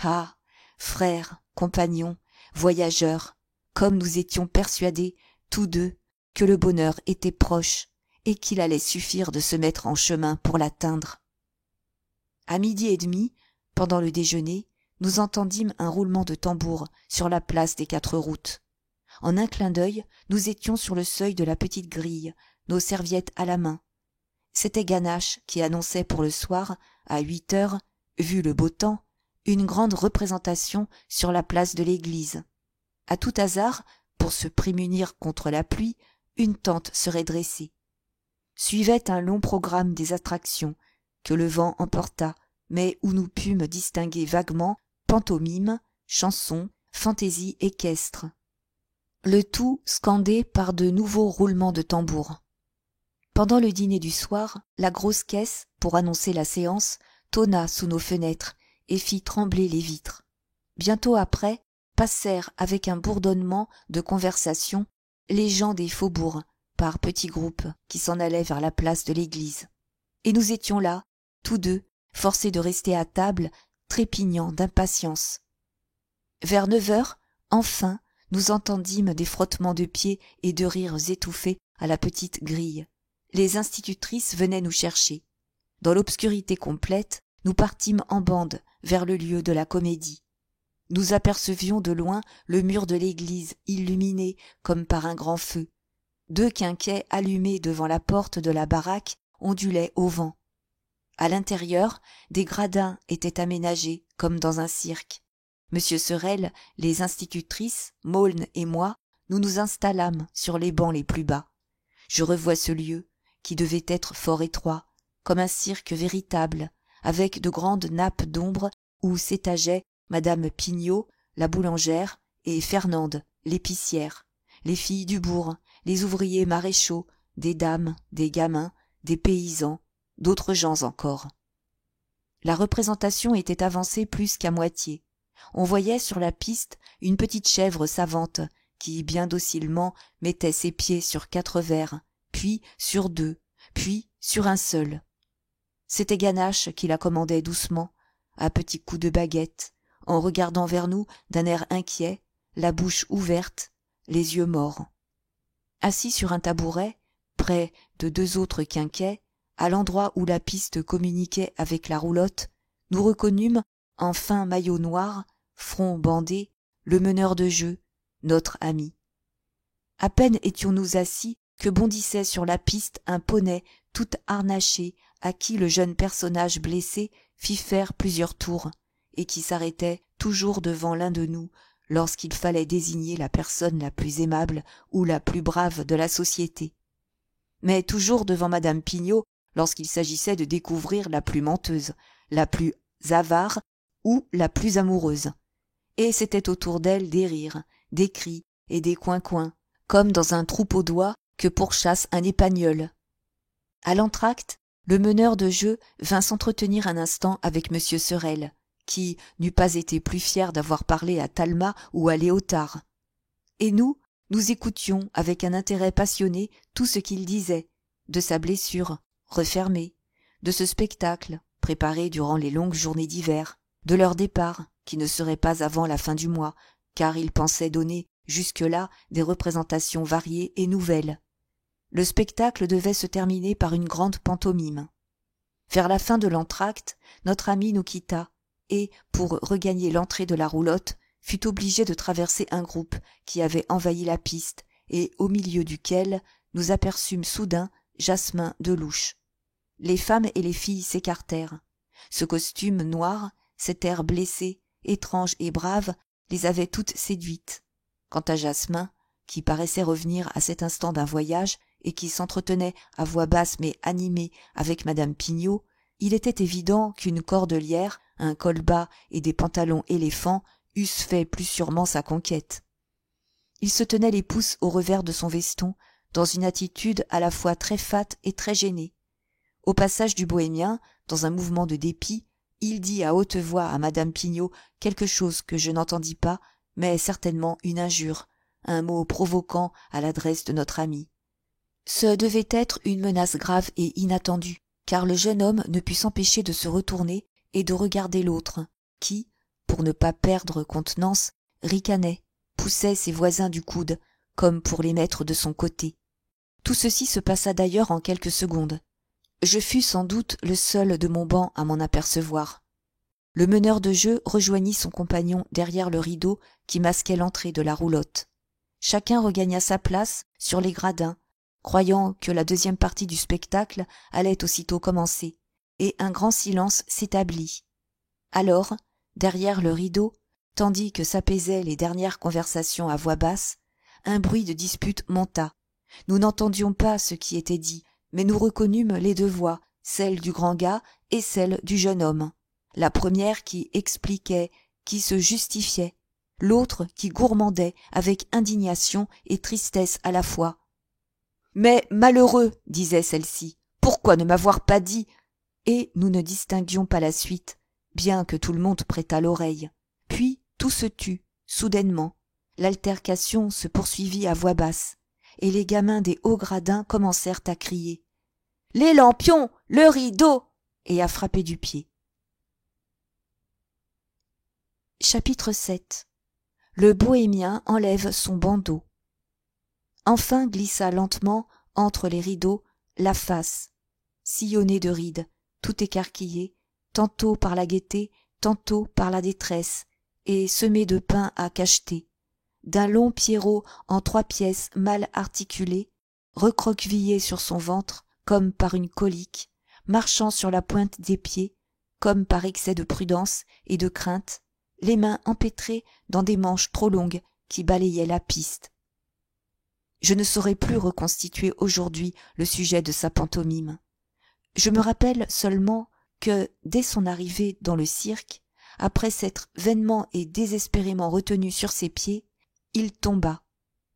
Ah, frères, compagnons, voyageurs, comme nous étions persuadés, tous deux, que le bonheur était proche, et qu'il allait suffire de se mettre en chemin pour l'atteindre. À 12h30, pendant le déjeuner, nous entendîmes un roulement de tambour sur la place des 4 routes. En un clin d'œil, nous étions sur le seuil de la petite grille, nos serviettes à la main. C'était Ganache qui annonçait pour le soir, à 8h, vu le beau temps, une grande représentation sur la place de l'église. À tout hasard, pour se prémunir contre la pluie, une tente serait dressée. Suivait un long programme des attractions, que le vent emporta, mais où nous pûmes distinguer vaguement pantomime, chansons, fantaisies équestres. Le tout scandé par de nouveaux roulements de tambour. Pendant le dîner du soir, la grosse caisse, pour annoncer la séance, tonna sous nos fenêtres et fit trembler les vitres. Bientôt après, passèrent avec un bourdonnement de conversation les gens des faubourgs, par petits groupes qui s'en allaient vers la place de l'église. Et nous étions là, tous deux, forcés de rester à table, trépignant d'impatience. Vers 9h, enfin, nous entendîmes des frottements de pieds et de rires étouffés à la petite grille. Les institutrices venaient nous chercher. Dans l'obscurité complète, nous partîmes en bande vers le lieu de la comédie. Nous apercevions de loin le mur de l'église illuminé comme par un grand feu. 2 quinquets allumés devant la porte de la baraque ondulaient au vent. À l'intérieur, des gradins étaient aménagés comme dans un cirque. Monsieur Sorel, les institutrices, Maulne et moi, nous nous installâmes sur les bancs les plus bas. Je revois ce lieu, qui devait être fort étroit, comme un cirque véritable, avec de grandes nappes d'ombre où s'étageaient madame Pignot, la boulangère, et Fernande, l'épicière, les filles du bourg, les ouvriers maréchaux, des dames, des gamins, des paysans, d'autres gens encore. La représentation était avancée plus qu'à moitié. On voyait sur la piste une petite chèvre savante qui, bien docilement, mettait ses pieds sur 4 vers, puis sur 2, puis sur un seul. C'était Ganache qui la commandait doucement, à petits coups de baguette, en regardant vers nous d'un air inquiet, la bouche ouverte, les yeux morts. Assis sur un tabouret, près de 2 autres quinquets, à l'endroit où la piste communiquait avec la roulotte, nous reconnûmes, en fin maillot noir, front bandé, le meneur de jeu, notre ami. À peine étions-nous assis que bondissait sur la piste un poney tout harnaché à qui le jeune personnage blessé fit faire plusieurs tours, et qui s'arrêtait toujours devant l'un de nous lorsqu'il fallait désigner la personne la plus aimable ou la plus brave de la société, mais toujours devant madame Pignot lorsqu'il s'agissait de découvrir la plus menteuse, la plus avare ou la plus amoureuse. Et c'était autour d'elle des rires, des cris et des coins-coins, comme dans un troupeau d'oies que pourchasse un épagnol. À l'entracte, le meneur de jeu vint s'entretenir un instant avec M. Sorel, qui n'eût pas été plus fier d'avoir parlé à Talma ou à Léotard. Et nous écoutions avec un intérêt passionné tout ce qu'il disait, de sa blessure, refermée, de ce spectacle, préparé durant les longues journées d'hiver, de leur départ, qui ne serait pas avant la fin du mois, car il pensait donner jusque-là des représentations variées et nouvelles. Le spectacle devait se terminer par une grande pantomime. Vers la fin de l'entracte, notre ami nous quitta, et, pour regagner l'entrée de la roulotte, fut obligé de traverser un groupe qui avait envahi la piste, et au milieu duquel nous aperçûmes soudain Jasmin Delouche. Les femmes et les filles s'écartèrent. Ce costume noir, cet air blessé, étrange et brave, les avait toutes séduites. Quant à Jasmin, qui paraissait revenir à cet instant d'un voyage, et qui s'entretenait à voix basse mais animée avec madame Pignot, il était évident qu'une cordelière, un col bas et des pantalons éléphants eussent fait plus sûrement sa conquête. Il se tenait les pouces au revers de son veston, dans une attitude à la fois très fat et très gênée. Au passage du bohémien, dans un mouvement de dépit, il dit à haute voix à madame Pignot quelque chose que je n'entendis pas, mais certainement une injure, un mot provoquant à l'adresse de notre ami. Ce devait être une menace grave et inattendue, car le jeune homme ne put s'empêcher de se retourner et de regarder l'autre, qui, pour ne pas perdre contenance, ricanait, poussait ses voisins du coude, comme pour les mettre de son côté. Tout ceci se passa d'ailleurs en quelques secondes. Je fus sans doute le seul de mon banc à m'en apercevoir. Le meneur de jeu rejoignit son compagnon derrière le rideau qui masquait l'entrée de la roulotte. Chacun regagna sa place sur les gradins, croyant que la deuxième partie du spectacle allait aussitôt commencer, et un grand silence s'établit. Alors, derrière le rideau, tandis que s'apaisaient les dernières conversations à voix basse, un bruit de dispute monta. Nous n'entendions pas ce qui était dit, mais nous reconnûmes les 2 voix, celle du grand gars et celle du jeune homme. La première qui expliquait, qui se justifiait, l'autre qui gourmandait avec indignation et tristesse à la fois. « Mais malheureux, disait celle-ci, pourquoi ne m'avoir pas dit ?» Et nous ne distinguions pas la suite, bien que tout le monde prêtât l'oreille. Puis tout se tut, soudainement. L'altercation se poursuivit à voix basse, et les gamins des hauts gradins commencèrent à crier « Les lampions, le rideau !» et à frapper du pied. Chapitre 7. Le bohémien enlève son bandeau. Enfin glissa lentement entre les rideaux la face, sillonnée de rides, tout écarquillée, tantôt par la gaieté, tantôt par la détresse, et semée de pain à cacheter, d'un long pierrot en 3 pièces mal articulées, recroquevillé sur son ventre comme par une colique, marchant sur la pointe des pieds, comme par excès de prudence et de crainte, les mains empêtrées dans des manches trop longues qui balayaient la piste. Je ne saurais plus reconstituer aujourd'hui le sujet de sa pantomime. Je me rappelle seulement que, dès son arrivée dans le cirque, après s'être vainement et désespérément retenu sur ses pieds, il tomba.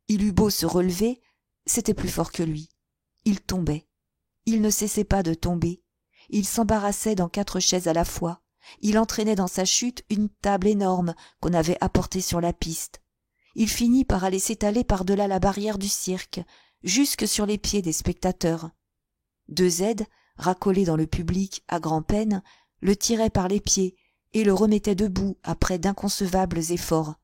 Il eut beau se relever, c'était plus fort que lui. Il tombait. Il ne cessait pas de tomber. Il s'embarrassait dans 4 chaises à la fois. Il entraînait dans sa chute une table énorme qu'on avait apportée sur la piste. Il finit par aller s'étaler par-delà la barrière du cirque, jusque sur les pieds des spectateurs. 2 aides, racolé dans le public à grand-peine, le tirait par les pieds et le remettait debout après d'inconcevables efforts.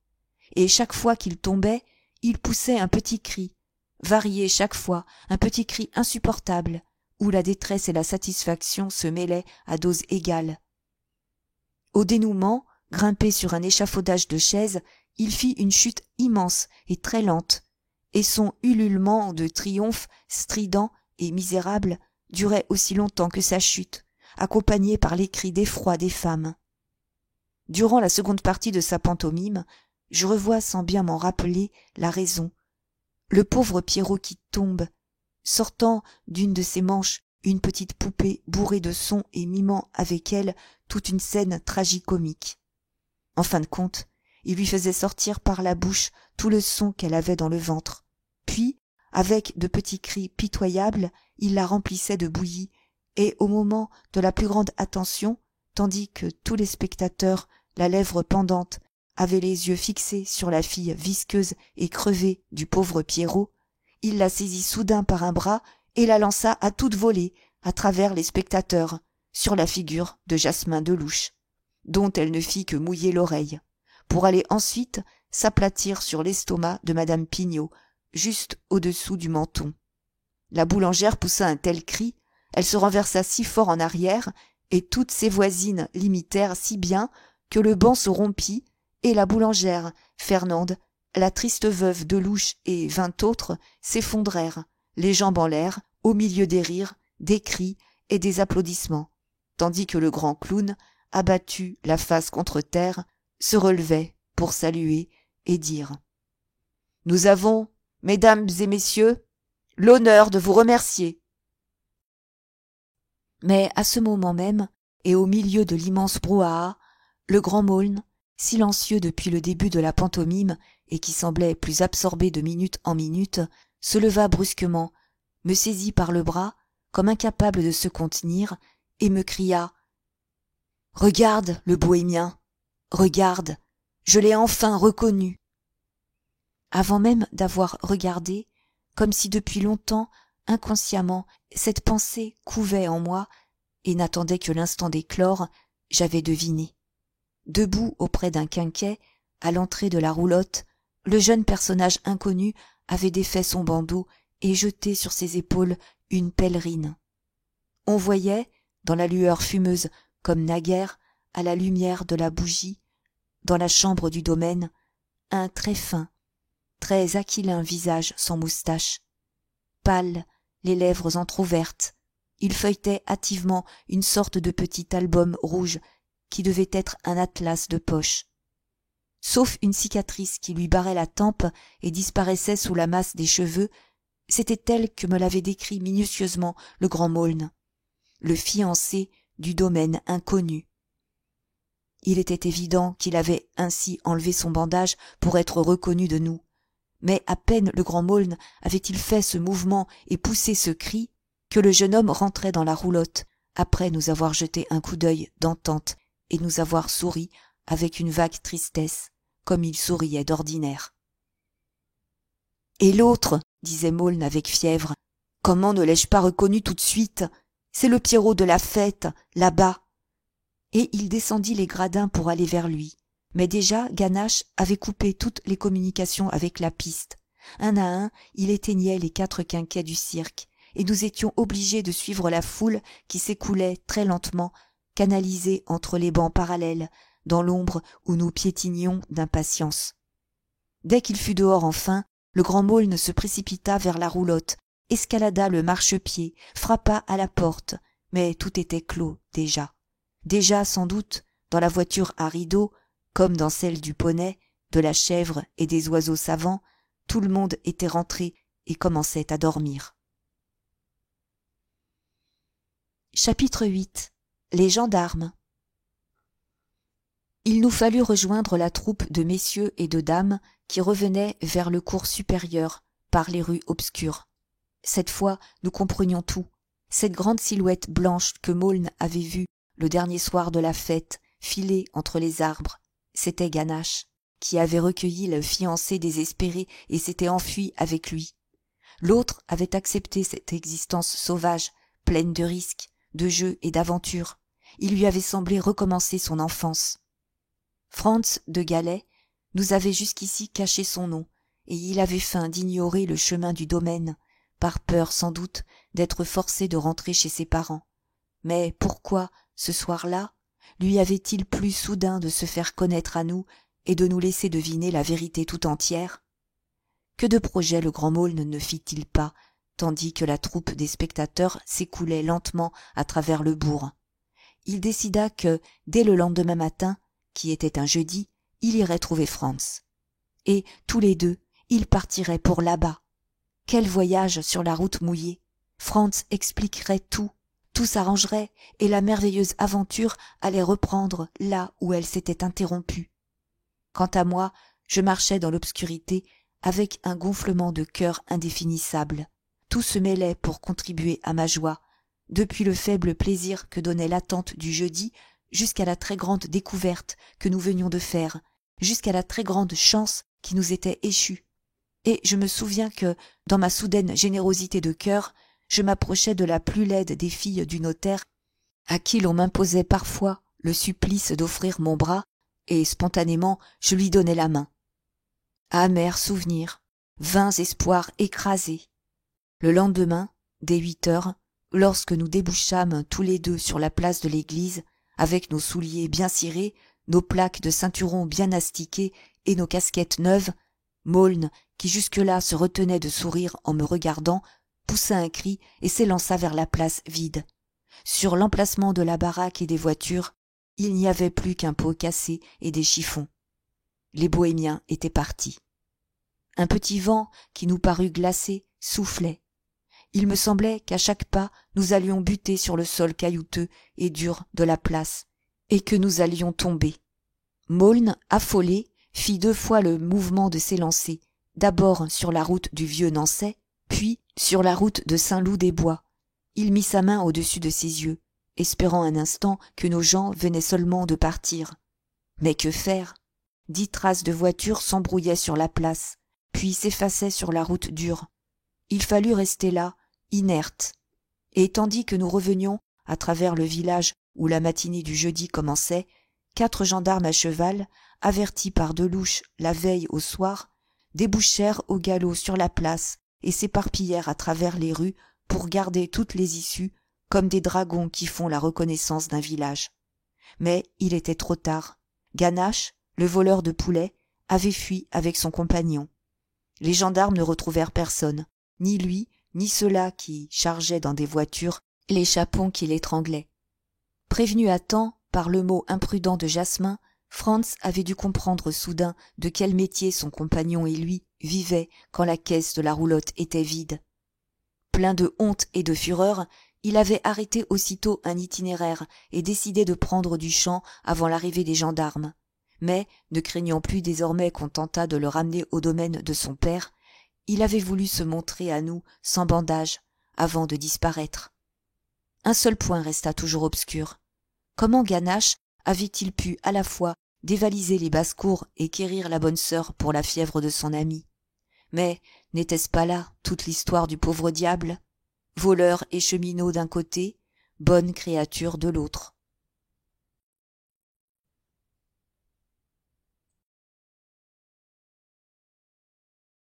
Et chaque fois qu'il tombait, il poussait un petit cri, varié chaque fois, un petit cri insupportable, où la détresse et la satisfaction se mêlaient à doses égales. Au dénouement, grimpé sur un échafaudage de chaises, il fit une chute immense et très lente, et son ululement de triomphe strident et misérable durait aussi longtemps que sa chute, accompagné par les cris d'effroi des femmes. Durant la seconde partie de sa pantomime, je revois sans bien m'en rappeler la raison. Le pauvre Pierrot qui tombe, sortant d'une de ses manches une petite poupée bourrée de sons et mimant avec elle toute une scène tragicomique. En fin de compte, il lui faisait sortir par la bouche tout le son qu'elle avait dans le ventre. Puis, avec de petits cris pitoyables, il la remplissait de bouillie, et au moment de la plus grande attention, tandis que tous les spectateurs, la lèvre pendante, avaient les yeux fixés sur la fille visqueuse et crevée du pauvre Pierrot, il la saisit soudain par un bras et la lança à toute volée à travers les spectateurs, sur la figure de Jasmin Delouche, dont elle ne fit que mouiller l'oreille, pour aller ensuite s'aplatir sur l'estomac de madame Pignot, juste au-dessous du menton. La boulangère poussa un tel cri, elle se renversa si fort en arrière, et toutes ses voisines l'imitèrent si bien que le banc se rompit, et la boulangère, Fernande, la triste veuve Delouche et 20 autres s'effondrèrent, les jambes en l'air, au milieu des rires, des cris et des applaudissements, tandis que le grand clown, abattu la face contre terre, se relevait pour saluer et dire « Nous avons, mesdames et messieurs, l'honneur de vous remercier. » Mais à ce moment même, et au milieu de l'immense brouhaha, le grand Maulne, silencieux depuis le début de la pantomime et qui semblait plus absorbé de minute en minute, se leva brusquement, me saisit par le bras, comme incapable de se contenir, et me cria « Regarde, le bohémien, regarde, je l'ai enfin reconnu !» Avant même d'avoir regardé, comme si depuis longtemps, inconsciemment, cette pensée couvait en moi et n'attendait que l'instant d'éclore, j'avais deviné. Debout auprès d'un quinquet, à l'entrée de la roulotte, le jeune personnage inconnu avait défait son bandeau et jeté sur ses épaules une pèlerine. On voyait, dans la lueur fumeuse comme naguère, à la lumière de la bougie, dans la chambre du domaine, un très fin, très aquilin visage sans moustache. Pâle, les lèvres entr'ouvertes, il feuilletait hâtivement une sorte de petit album rouge qui devait être un atlas de poche. Sauf une cicatrice qui lui barrait la tempe et disparaissait sous la masse des cheveux, c'était tel que me l'avait décrit minutieusement le grand Maulne, le fiancé du domaine inconnu. Il était évident qu'il avait ainsi enlevé son bandage pour être reconnu de nous. Mais à peine le grand Maulne avait-il fait ce mouvement et poussé ce cri que le jeune homme rentrait dans la roulotte, après nous avoir jeté un coup d'œil d'entente et nous avoir souri avec une vague tristesse, comme il souriait d'ordinaire. « Et l'autre, disait Maulne avec fièvre, comment ne l'ai-je pas reconnu tout de suite? C'est le Pierrot de la fête, là-bas. » Et il descendit les gradins pour aller vers lui. Mais déjà Ganache avait coupé toutes les communications avec la piste. Un à un, il éteignait les 4 quinquets du cirque, et nous étions obligés de suivre la foule qui s'écoulait très lentement, canalisée entre les bancs parallèles, dans l'ombre où nous piétinions d'impatience. Dès qu'il fut dehors enfin, le grand Maulne se précipita vers la roulotte, escalada le marchepied, frappa à la porte, mais tout était clos déjà. Déjà, sans doute, dans la voiture à rideaux, comme dans celle du poney, de la chèvre et des oiseaux savants, tout le monde était rentré et commençait à dormir. Chapitre 8. Les gendarmes. Il nous fallut rejoindre la troupe de messieurs et de dames qui revenaient vers le cours supérieur par les rues obscures. Cette fois, nous comprenions tout. Cette grande silhouette blanche que Maulne avait vue le dernier soir de la fête, filer entre les arbres, c'était Ganache, qui avait recueilli le fiancé désespéré et s'était enfui avec lui. L'autre avait accepté cette existence sauvage, pleine de risques, de jeu et d'aventure. Il lui avait semblé recommencer son enfance. Franz de Galais nous avait jusqu'ici caché son nom, et il avait feint d'ignorer le chemin du domaine, par peur sans doute d'être forcé de rentrer chez ses parents. Mais pourquoi, ce soir-là, lui avait-il plu soudain de se faire connaître à nous et de nous laisser deviner la vérité tout entière? Que de projets le grand Maulne ne fit-il pas, tandis que la troupe des spectateurs s'écoulait lentement à travers le bourg. Il décida que, dès le lendemain matin, qui était un jeudi, il irait trouver Franz. Et, tous les deux, ils partiraient pour là-bas. Quel voyage sur la route mouillée! Franz expliquerait tout, tout s'arrangerait, et la merveilleuse aventure allait reprendre là où elle s'était interrompue. Quant à moi, je marchais dans l'obscurité avec un gonflement de cœur indéfinissable. Tout se mêlait pour contribuer à ma joie, depuis le faible plaisir que donnait l'attente du jeudi jusqu'à la très grande découverte que nous venions de faire, jusqu'à la très grande chance qui nous était échue. Et je me souviens que, dans ma soudaine générosité de cœur, je m'approchais de la plus laide des filles du notaire, à qui l'on m'imposait parfois le supplice d'offrir mon bras, et spontanément je lui donnais la main. Amers souvenirs, vains espoirs écrasés. Le lendemain, dès 8 heures, lorsque nous débouchâmes tous les deux sur la place de l'église, avec nos souliers bien cirés, nos plaques de ceinturon bien astiquées et nos casquettes neuves, Maulne, qui jusque-là se retenait de sourire en me regardant, poussa un cri et s'élança vers la place vide. Sur l'emplacement de la baraque et des voitures, il n'y avait plus qu'un pot cassé et des chiffons. Les bohémiens étaient partis. Un petit vent, qui nous parut glacé, soufflait. Il me semblait qu'à chaque pas nous allions buter sur le sol caillouteux et dur de la place, et que nous allions tomber. Maulne, affolé, fit 2 fois le mouvement de s'élancer, d'abord sur la route du vieux Nançay, puis sur la route de Saint-Loup-des-Bois. Il mit sa main au-dessus de ses yeux, espérant un instant que nos gens venaient seulement de partir. Mais que faire? 10 traces de voitures s'embrouillaient sur la place, puis s'effaçaient sur la route dure. Il fallut rester là, inerte. Et tandis que nous revenions, à travers le village où la matinée du jeudi commençait, 4 gendarmes à cheval, avertis par Delouche la veille au soir, débouchèrent au galop sur la place et s'éparpillèrent à travers les rues pour garder toutes les issues, comme des dragons qui font la reconnaissance d'un village. Mais il était trop tard. Ganache, le voleur de poulets, avait fui avec son compagnon. Les gendarmes ne retrouvèrent personne, ni lui, ni ceux-là qui chargeaient dans des voitures les chapons qui l'étranglaient. Prévenu à temps par le mot imprudent de Jasmin, Franz avait dû comprendre soudain de quel métier son compagnon et lui vivaient quand la caisse de la roulotte était vide. Plein de honte et de fureur, il avait arrêté aussitôt un itinéraire et décidé de prendre du champ avant l'arrivée des gendarmes. Mais, ne craignant plus désormais qu'on tentât de le ramener au domaine de son père, il avait voulu se montrer à nous sans bandage, avant de disparaître. Un seul point resta toujours obscur. Comment Ganache avait-il pu à la fois dévaliser les basses-cours et quérir la bonne sœur pour la fièvre de son ami? Mais n'était-ce pas là toute l'histoire du pauvre diable? Voleur et cheminot d'un côté, bonne créature de l'autre.